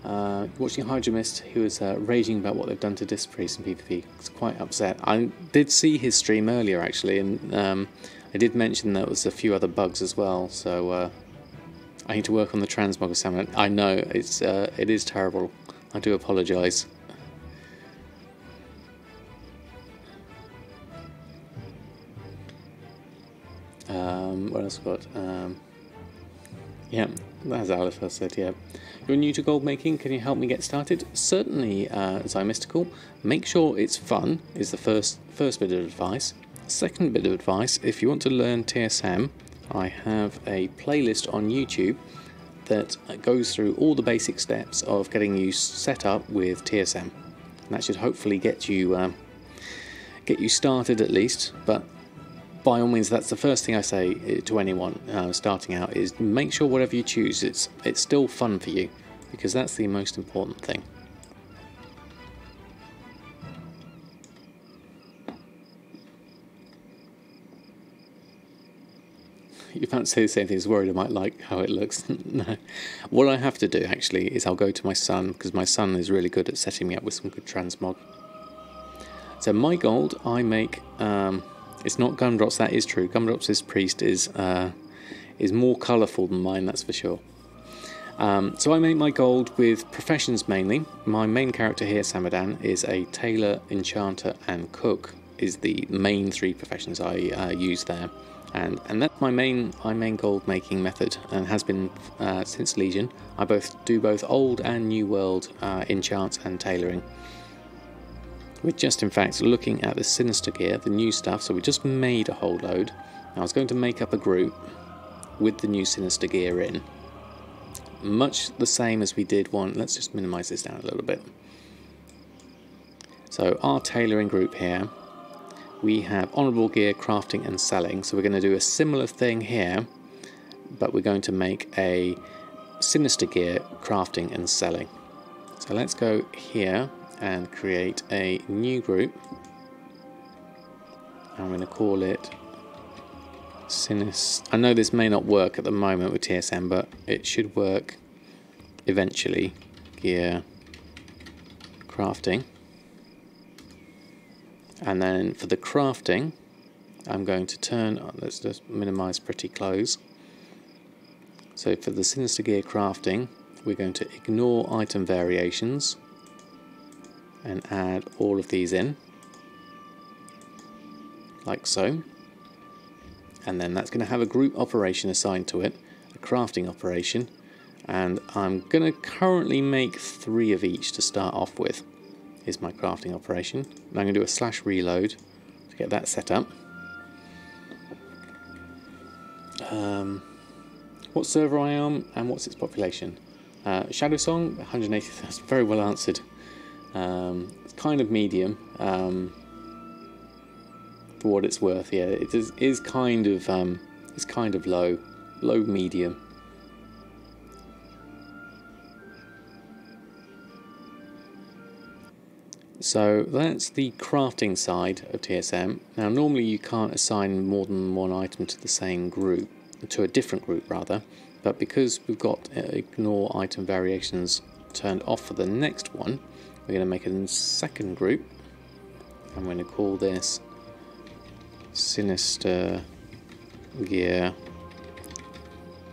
Watching Hydramist, who was raging about what they've done to Disc Priest in PvP. He's quite upset. I did see his stream earlier actually, and I did mention there was a few other bugs as well, so I need to work on the transmog of Samadan. I know it is terrible. I do apologise. What else we got? Yeah, as Aleph said, yeah. You're new to gold making, can you help me get started? Certainly, Mystical. Make sure it's fun, is the first bit of advice. Second bit of advice, if you want to learn TSM, I have a playlist on YouTube that goes through all the basic steps of getting you set up with TSM. And that should hopefully get you started at least, but by all means, that's the first thing I say to anyone starting out, is make sure whatever you choose, it's still fun for you, because that's the most important thing. You can't say the same thing, as worried I might like how it looks. No. What I have to do actually is I'll go to my son, because my son is really good at setting me up with some good transmog. So my gold, I make... it's not Gumdrops, that is true. Gumdrops' priest is more colourful than mine, that's for sure. So I make my gold with professions mainly. My main character here, Samadan, is a tailor, enchanter and cook, is the main three professions I use there. And that's my main gold making method, and has been since Legion. I do both old and new world enchants and tailoring. We're just in fact looking at the Sinister Gear, the new stuff, so we just made a whole load. I was going to make up a group with the new Sinister Gear in. Much the same as we did one, let's just minimise this down a little bit. So our tailoring group here, we have honourable gear, crafting and selling, so we're going to do a similar thing here, but we're going to make a Sinister Gear, crafting and selling. So let's go here and create a new group. I'm going to call it Sinister. I know this may not work at the moment with TSM, but it should work eventually. Gear, crafting. And then for the crafting, I'm going to turn, let's just minimize pretty close. So for the Sinister Gear crafting, we're going to ignore item variations and add all of these in, like so. And then that's going to have a group operation assigned to it, a crafting operation, and I'm going to currently make 3 of each to start off with, is my crafting operation. And I'm going to do a /reload to get that set up. What server I am and what's its population? Shadow Song, 180, that's very well answered. It's kind of medium, for what it's worth. Yeah, it is kind of it's kind of low medium. So that's the crafting side of TSM. Now normally you can't assign more than one item to the same group, to a different group rather, but because we've got ignore item variations turned off for the next one, we're going to make a second group. I'm going to call this Sinister Gear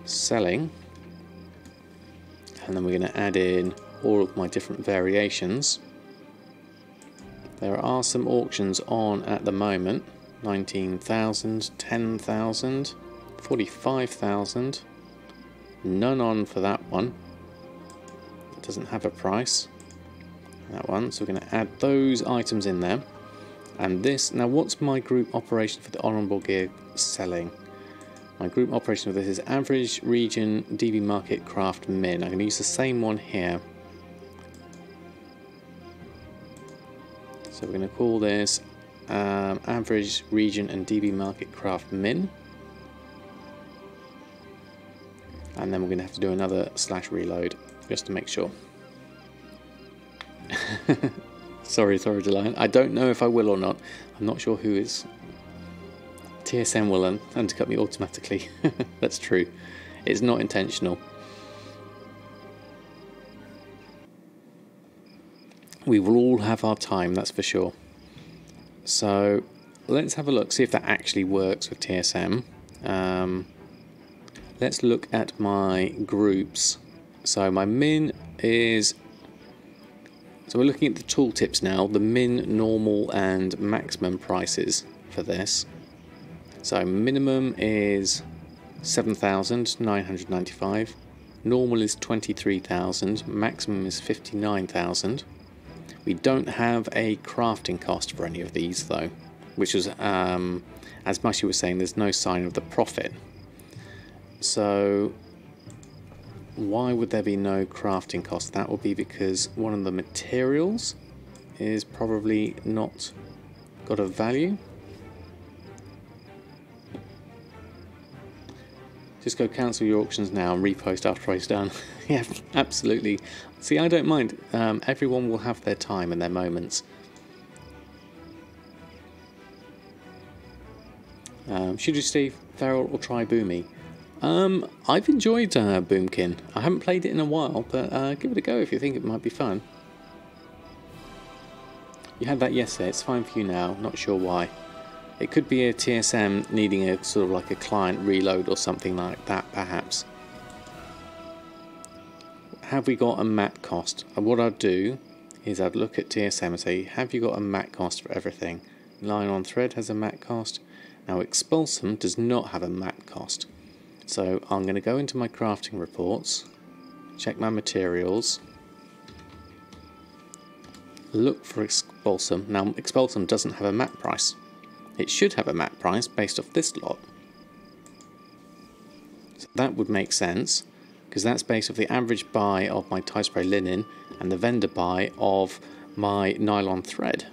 Selling, and then we're going to add in all of my different variations. There are some auctions on at the moment. 19,000, 10,000, 45,000. None on for that one. It doesn't have a price. That one. So we're going to add those items in there. And this, now what's my group operation for the honourable gear selling? My group operation for this is average, region, DB market, craft, min. I'm going to use the same one here. So we're going to call this average, region and DB market, craft, min. And then we're going to have to do another /reload just to make sure. Sorry, Delight. I don't know if I will or not. I'm not sure who is. TSM will undercut me automatically. That's true. It's not intentional. We will all have our time, that's for sure. So let's have a look, see if that actually works with TSM. Let's look at my groups. So my min is... So we're looking at the tooltips now, the min, normal and maximum prices for this. So minimum is 7,995, normal is 23,000, maximum is 59,000. We don't have a crafting cost for any of these though, which is, as Mushy was saying, there's no sign of the profit. So why would there be no crafting cost? That would be because one of the materials is probably not got a value. Just go cancel your auctions now and repost after it's done. Yeah, absolutely. See, I don't mind. Everyone will have their time and their moments. Should you Steve Feral or try Boomy? I've enjoyed Boomkin. I haven't played it in a while, but give it a go if you think it might be fun. You had that yesterday, it's fine for you now, not sure why. It could be a TSM needing a sort of like a client reload or something like that, perhaps. Have we got a mat cost? And what I'd do is I'd look at TSM and say, have you got a mat cost for everything? Nylon Thread has a mat cost. Now Expulsom does not have a mat cost. So I'm going to go into my crafting reports, check my materials, look for Expulsom. Now Expulsom doesn't have a mat price. It should have a mat price based off this lot. So that would make sense, because that's based off the average buy of my tie spray linen and the vendor buy of my nylon thread.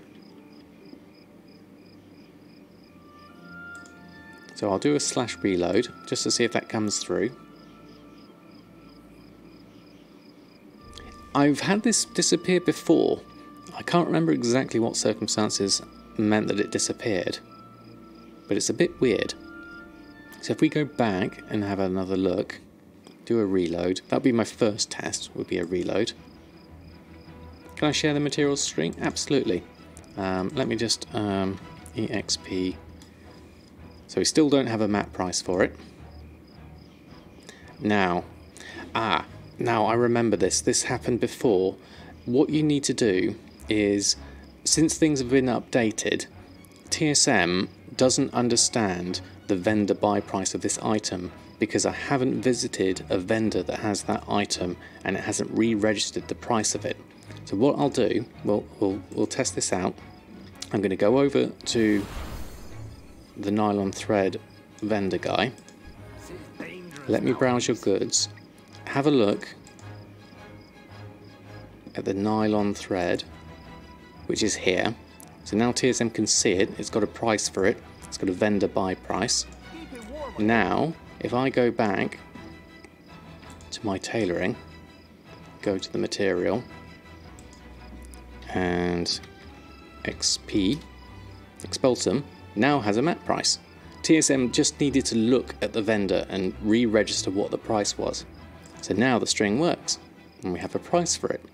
So I'll do a slash reload just to see if that comes through. I've had this disappear before. I can't remember exactly what circumstances meant that it disappeared, but it's a bit weird. So if we go back and have another look, do a reload, that'll be my first test, would be a reload. Can I share the materials string? Absolutely. Let me just EXP. So we still don't have a mat price for it. Now I remember this. This happened before. What you need to do is, since things have been updated, TSM doesn't understand the vendor buy price of this item because I haven't visited a vendor that has that item and it hasn't re-registered the price of it. So what I'll do, we'll test this out. I'm going to go over to the nylon thread vendor guy. Let me browse your goods. Have a look at the nylon thread, which is here. So now TSM can see it. It's got a price for it. It's got a vendor buy price. Now, if I go back to my tailoring, go to the material, and Expulsom now has a mat price. TSM just needed to look at the vendor and re-register what the price was. So now the string works, and we have a price for it.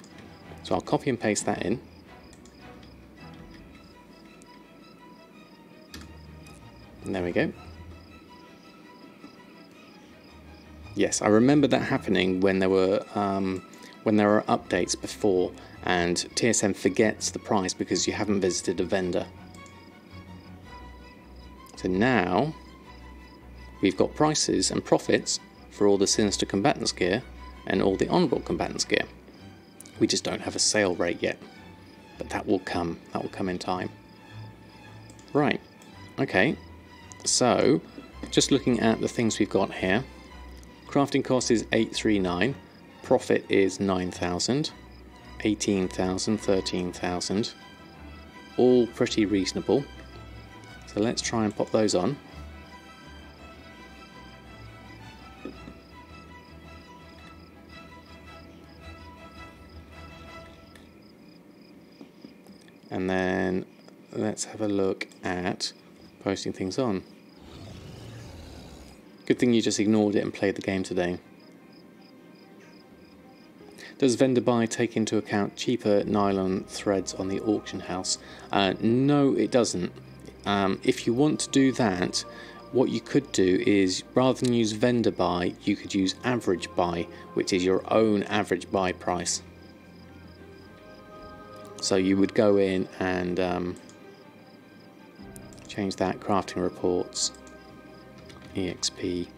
So I'll copy and paste that in. And there we go. Yes, I remember that happening when there were updates before, and TSM forgets the price because you haven't visited a vendor. So now we've got prices and profits for all the Sinister Combatants gear and all the Honourable Combatants gear. We just don't have a sale rate yet, but that will come. That will come in time. Right. Okay. So, just looking at the things we've got here. Crafting cost is 839. Profit is 9,000. 18,000, 13,000. All pretty reasonable. So let's try and pop those on. And then let's have a look at posting things on. Good thing you just ignored it and played the game today. Does VendorBuy take into account cheaper nylon threads on the auction house? No, it doesn't. if you want to do that, what you could do is, rather than use VendorBuy, you could use avgBuy, which is your own average buy price. So you would go in and change that, crafting reports, EXP,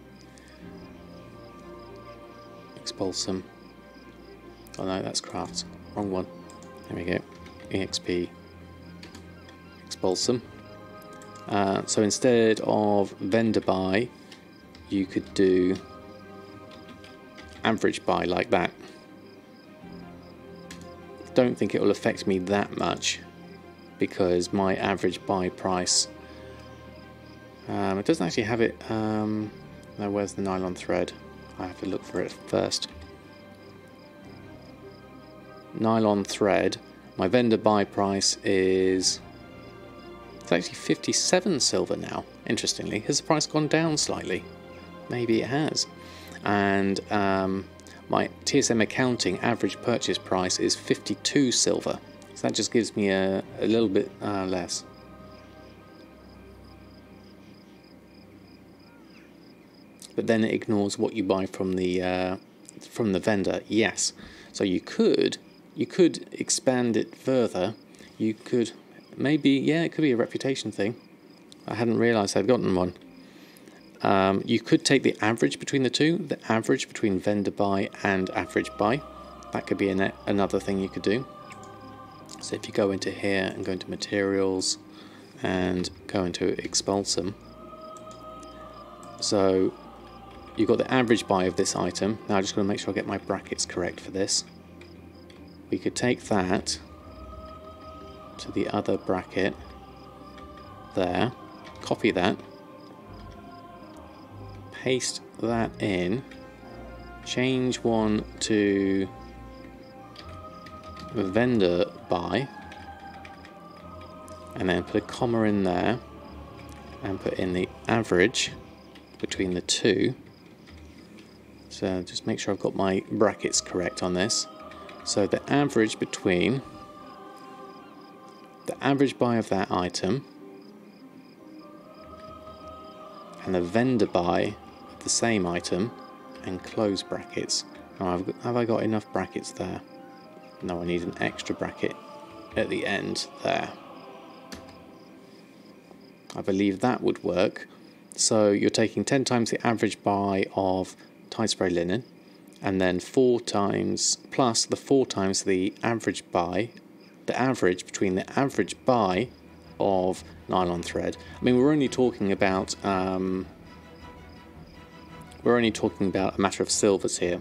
Expulsom. Oh no, that's crafts. Wrong one. There we go. EXP, Expulsom. So instead of VendorBuy, you could do avgBuy like that. Don't think it will affect me that much because my average buy price, it doesn't actually have it. No, where's the Nylon Thread? I have to look for it first. Nylon Thread, my VendorBuy price is, it's actually 57 silver now, interestingly. Has the price gone down slightly? Maybe it has. And my TSM accounting average purchase price is 52 silver. So that just gives me a little bit less. But then it ignores what you buy from the vendor. Yes. So you could expand it further. You could maybe, yeah, it could be a reputation thing. I hadn't realised I'd gotten one. You could take the average between the two, the average between VendorBuy and avgBuy. That could be another thing you could do. So if you go into here and go into materials and go into Expulsom, so you've got the average buy of this item. Now I'm just going to make sure I get my brackets correct for this. We could take that to the other bracket there, copy that, paste that in, change one to VendorBuy, and then put a comma in there and put in the average between the two. So just make sure I've got my brackets correct on this. So the average between the average buy of that item and the vendor buy of the same item, and close brackets. Now, have I got enough brackets there? No, I need an extra bracket at the end there. I believe that would work. So you're taking 10 times the average buy of tight spray linen, and then 4 times plus the 4 times the average buy, the average between the average buy of nylon thread. I mean, we're only talking about a matter of silvers here.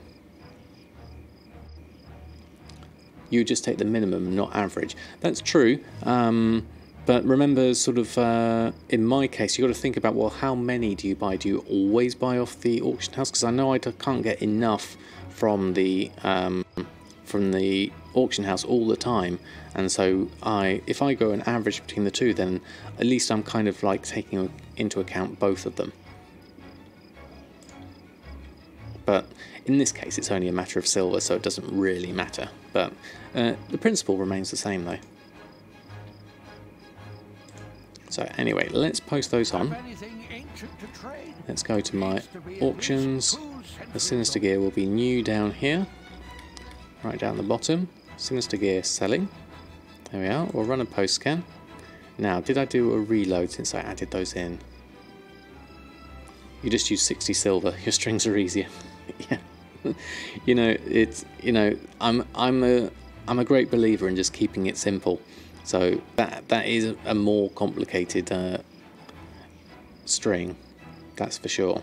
You just take the minimum, not average. That's true, but remember, sort of, in my case, you've got to think about, well, how many do you buy? Do you always buy off the auction house? Because I know I can't get enough from the auction house all the time, and so if I go an average between the two, then at least I'm kind of like taking into account both of them. But in this case, it's only a matter of silver, so it doesn't really matter. But the principle remains the same, though. So anyway, let's post those on. Let's go to my auctions. The Sinister Gear will be new down here, right down the bottom. Sinister Gear selling. There we are. We'll run a post scan. Now, did I do a reload since I added those in? You just use 60 silver. Your strings are easier. Yeah. I'm a great believer in just keeping it simple. So that is a more complicated string, that's for sure.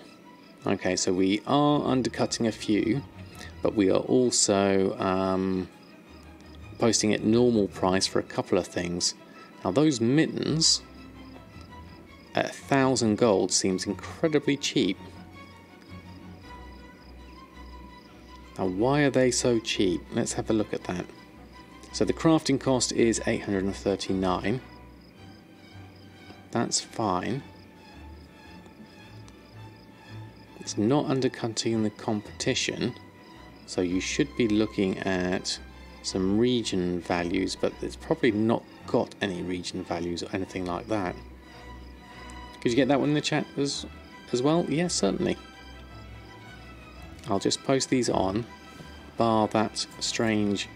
Okay, so we are undercutting a few, but we are also posting at normal price for a couple of things. Now those mittens at 1,000 gold seems incredibly cheap. Now why are they so cheap? Let's have a look at that. So the crafting cost is 839. That's fine. It's not undercutting the competition, so you should be looking at some region values, but it's probably not got any region values or anything like that. Could you get that one in the chat as well? Yes, certainly. I'll just post these on, bar that strange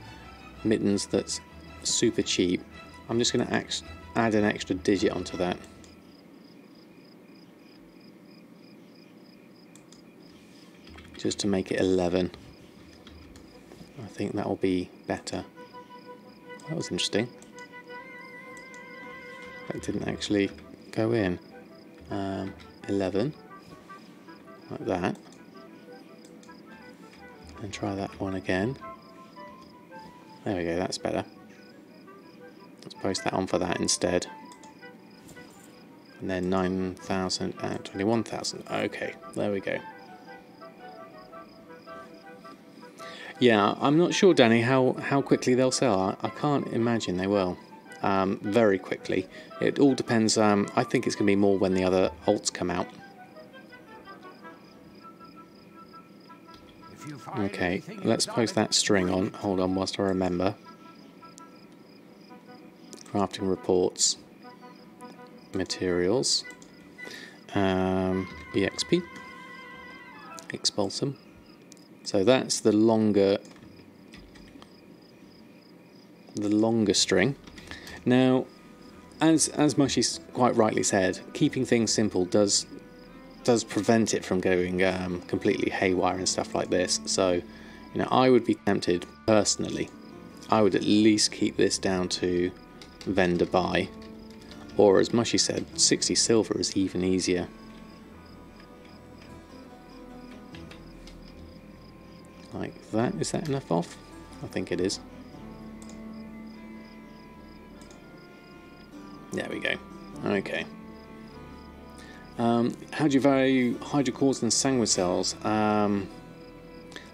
mittens that's super cheap. I'm just going to add an extra digit onto that. Just to make it 11. I think that will be better. That was interesting. That didn't actually go in. 11. Like that. And try that one again. There we go, that's better. Let's post that on for that instead. And then 9,000 and 21,000. Okay, there we go. Yeah, I'm not sure, Danny, how quickly they'll sell. I can't imagine they will. Very quickly. It all depends. I think it's going to be more when the other alts come out. Okay, let's post that string on. Hold on whilst I remember. Crafting reports. Materials. EXP. Expulsom. So that's the longer string. Now, as Mushy's quite rightly said, keeping things simple does prevent it from going completely haywire and stuff like this. So, you know, I would be tempted personally. I would at least keep this down to VendorBuy, or as Mushy said, 60 silver is even easier. Like that. Is that enough off? I think it is. There we go. Okay. How do you value hydrocores and sanguine cells?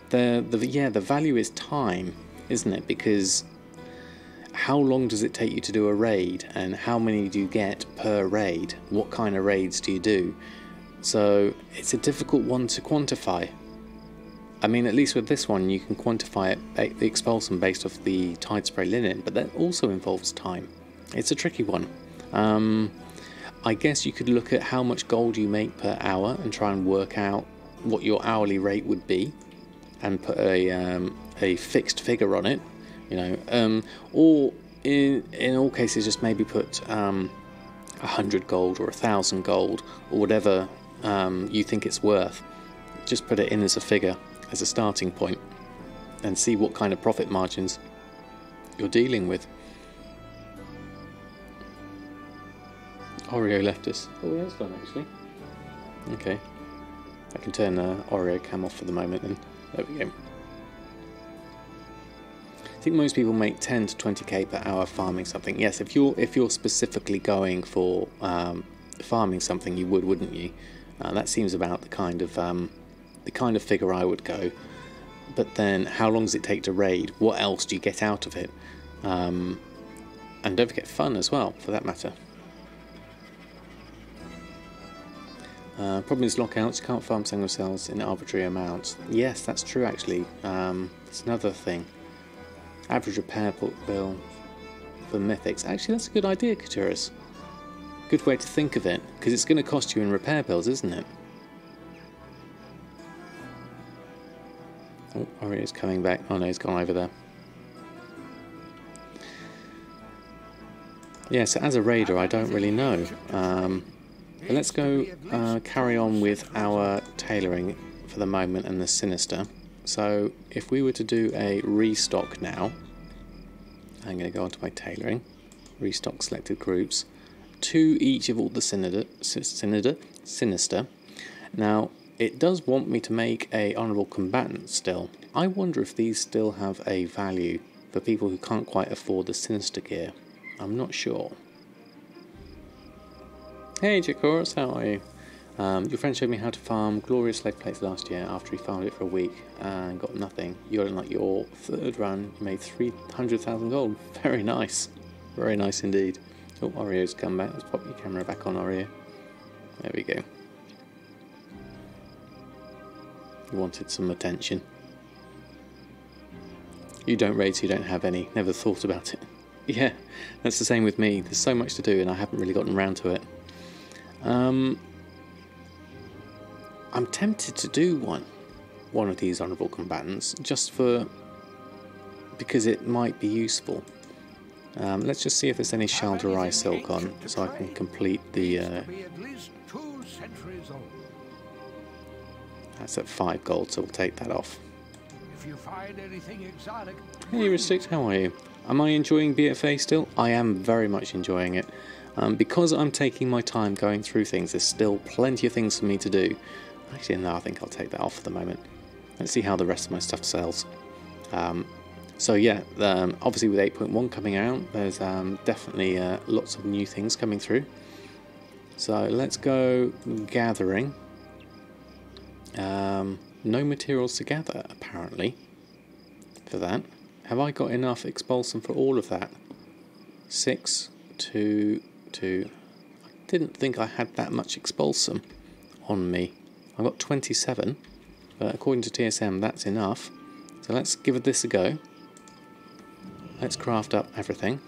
The value is time, isn't it? Because how long does it take you to do a raid, and how many do you get per raid? What kind of raids do you do? So it's a difficult one to quantify. I mean, at least with this one, you can quantify it, the expulsion based off the tide spray linen, but that also involves time. It's a tricky one. I guess you could look at how much gold you make per hour and try and work out what your hourly rate would be, and put a fixed figure on it, you know, or in all cases just maybe put 100 gold or 1,000 gold or whatever you think it's worth. Just put it in as a figure, as a starting point, and see what kind of profit margins you're dealing with. Oreo left us. Oh, he has gone actually. Okay. I can turn Oreo cam off for the moment then. There we go. I think most people make 10 to 20k per hour farming something. Yes, if you're specifically going for farming something, you would, wouldn't you? That seems about the kind of figure I would go. But then, how long does it take to raid? What else do you get out of it? And don't forget fun as well, for that matter. Problem is lockouts. You can't farm single cells in arbitrary amounts. Yes, that's true actually. It's another thing. Average repair bill for mythics. Actually, that's a good idea, Katuras. Good way to think of it, because it's going to cost you in repair bills, isn't it? Oh, Orio's coming back. Oh no, he's gone over there. Yeah, so as a raider, I don't really know. But let's go carry on with our tailoring for the moment and the Sinister. So if we were to do a restock now, I'm going to go on to my tailoring, restock selected groups, 2 each of all the Sinister. Now it does want me to make a honourable combatant still. I wonder if these still have a value for people who can't quite afford the Sinister Gear. I'm not sure. Hey Jacoris, how are you? Your friend showed me how to farm glorious slave plates last year after he farmed it for a week and got nothing. You're in like your 3rd run, you made 300,000 gold. Very nice. Very nice indeed. Oh, Oreo's come back. Let's pop your camera back on, Oreo. There we go. You wanted some attention. You don't raid, so you don't have any. Never thought about it. Yeah, that's the same with me. There's so much to do and I haven't really gotten around to it. I'm tempted to do one of these honourable combatants just because it might be useful. Let's just see if there's any Shalderai silk on, so I can complete the. That's at 5 gold, so we'll take that off. If you find anything exotic, Hey Restrict, how are you? Am I enjoying BfA still? I am very much enjoying it. Because I'm taking my time going through things, there's still plenty of things for me to do. Actually, no, I think I'll take that off for the moment. Let's see how the rest of my stuff sells. So yeah, obviously with 8.1 coming out, there's definitely lots of new things coming through. So let's go gathering. No materials to gather, apparently, for that. Have I got enough Expulsom for all of that? 6, 2, 2. I didn't think I had that much Expulsom on me. I've got 27, but according to TSM, that's enough. So let's give this a go. Let's craft up everything.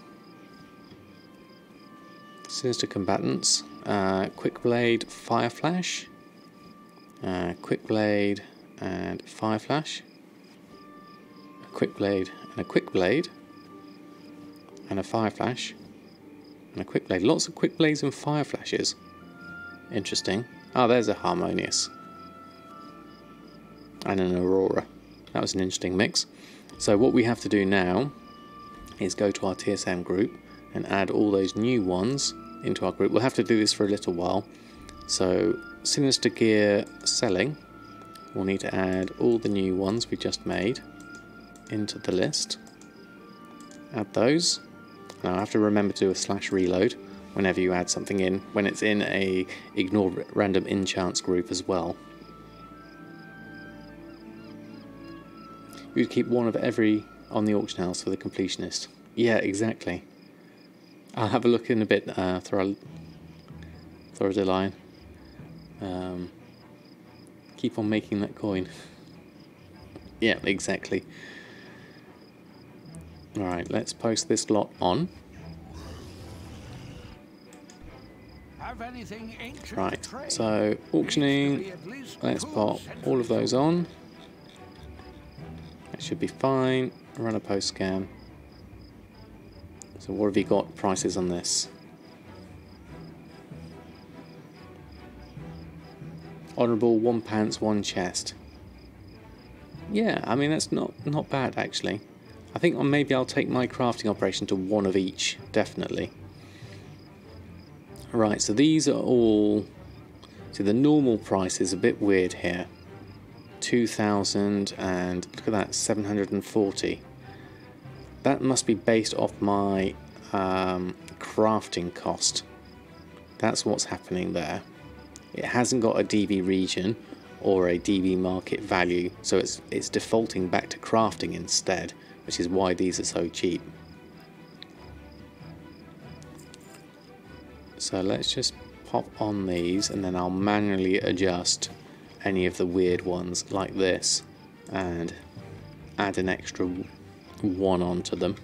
Sinister Combatants. Quick Blade, Fire Flash. Quick Blade and Fire Flash. A Quick Blade and a Quick Blade. And a Fire Flash. And a Quick Blade. Lots of Quick Blades and Fire Flashes. Interesting. Oh, there's a Harmonious. And an Aurora. That was an interesting mix. So what we have to do now is go to our TSM group and add all those new ones into our group. We'll have to do this for a little while. So Sinister Gear selling, we'll need to add all the new ones we just made into the list. Add those. Now I have to remember to do a /reload whenever you add something in, when it's in a ignore random enchants group as well. You'd keep one of every on the auction house for the completionist. Yeah, exactly. I'll have a look in a bit, Thoradline. Keep on making that coin. Yeah, exactly. Alright, let's post this lot on. Right, so auctioning, let's pop all of those on. That should be fine. Run a post scan. So what have you got prices on this? Honourable, 1 pants, 1 chest. Yeah, I mean that's not bad actually. I think maybe I'll take my crafting operation to 1 of each, definitely. Right, so these are all. So the normal price is a bit weird here. 2,000 and look at that, 740. That must be based off my crafting cost. That's what's happening there. It hasn't got a DB region or a DB market value, so it's defaulting back to crafting instead, which is why these are so cheap. So let's just pop on these and then I'll manually adjust any of the weird ones like this and add an extra 1 onto them.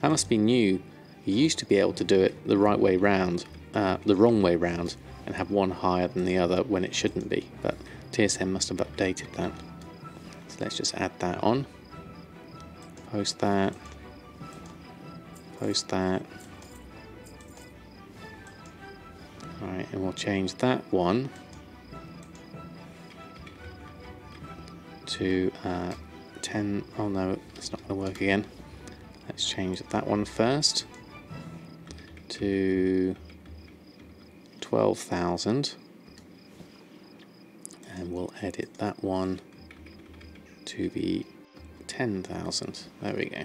That must be new. You used to be able to do it the right way round, the wrong way round, and have one higher than the other when it shouldn't be, but TSM must have updated that. So let's just add that on. Post that. Post that. Alright, and we'll change that one to 10. Oh no, it's not going to work again. Let's change that one first to 12,000, and we'll edit that one to be 10,000. There we go.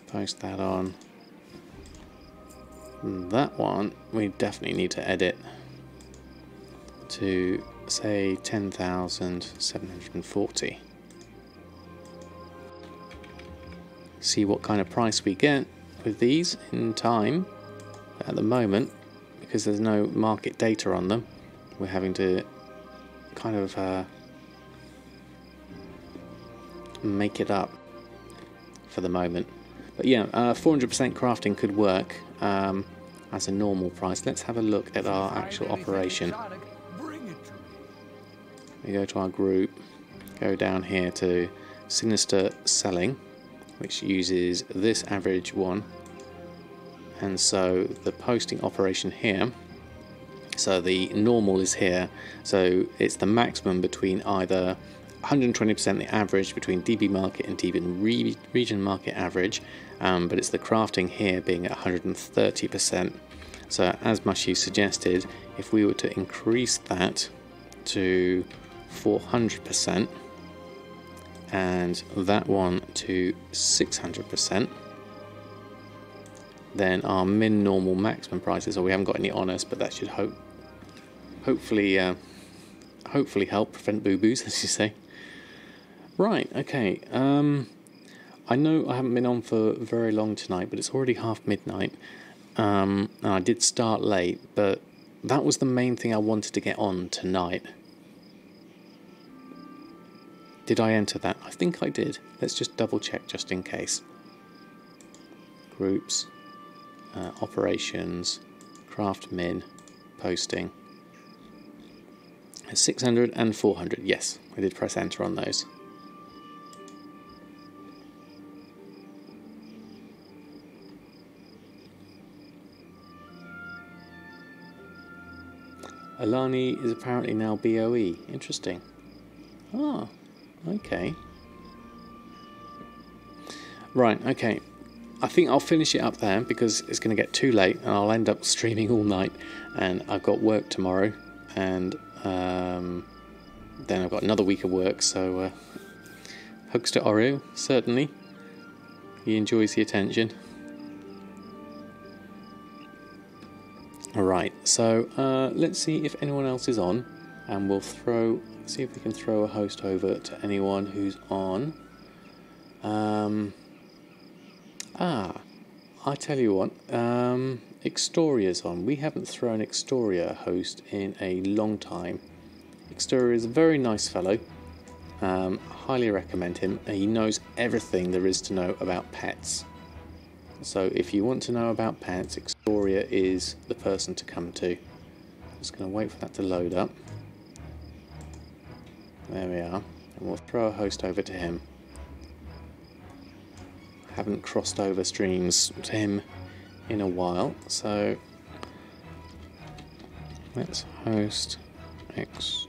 Post that on. That one we definitely need to edit to say 10,740. See what kind of price we get with these in time. At the moment, because there's no market data on them, we're having to kind of make it up for the moment. But yeah, 400% crafting could work. as a normal price. Let's have a look at our actual operation. Bring it to me. We go to our group, go down here to Sinister Selling, which uses this average one, and so the posting operation here, so the normal is here, so it's the maximum between either 120% the average between DB market and DB region market average, but it's the crafting here being at 130%. So as Mushy suggested, if we were to increase that to 400% and that one to 600%, then our min normal maximum prices, or we haven't got any on us, but that should hopefully help prevent boo-boos, as you say. Right, okay, I know I haven't been on for very long tonight, but it's already half midnight, and I did start late, but that was the main thing I wanted to get on tonight. Did I enter that? I think I did. Let's just double check just in case. Groups, operations, craft min, posting. 600 and 400, yes, I did press enter on those. Alani is apparently now BOE. Interesting. Ah, okay. Right, okay. I think I'll finish it up there because it's going to get too late and I'll end up streaming all night, and I've got work tomorrow, and then I've got another week of work, so hugs to Oreo, certainly. He enjoys the attention. Alright, so let's see if anyone else is on, and we'll see if we can throw a host over to anyone who's on. I tell you what, Extoria's on. We haven't thrown Extoria a host in a long time. Extoria is a very nice fellow. Highly recommend him. He knows everything there is to know about pets. So if you want to know about pets, Extoria is the person to come to. Just going to wait for that to load up. There we are. And we'll throw a host over to him. Haven't crossed over streams to him in a while, so let's host Extoria.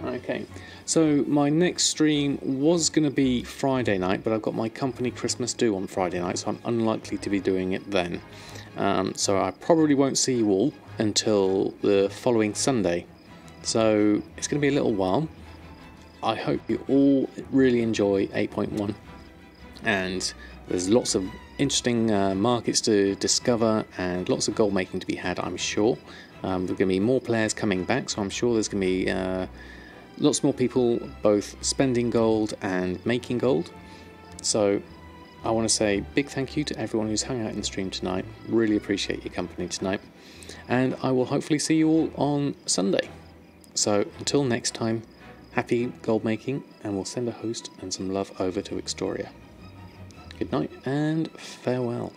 Okay, so my next stream was going to be Friday night, but I've got my company Christmas do on Friday night, so I'm unlikely to be doing it then. So I probably won't see you all until the following Sunday. So it's going to be a little while. I hope you all really enjoy 8.1, and there's lots of interesting markets to discover and lots of gold making to be had, I'm sure. There are going to be more players coming back, so I'm sure there's going to be lots more people both spending gold and making gold. So I want to say big thank you to everyone who's hung out in the stream tonight. Really appreciate your company tonight, and I will hopefully see you all on Sunday. So until next time, happy gold making, and we'll send a host and some love over to Extoria. Good night and farewell.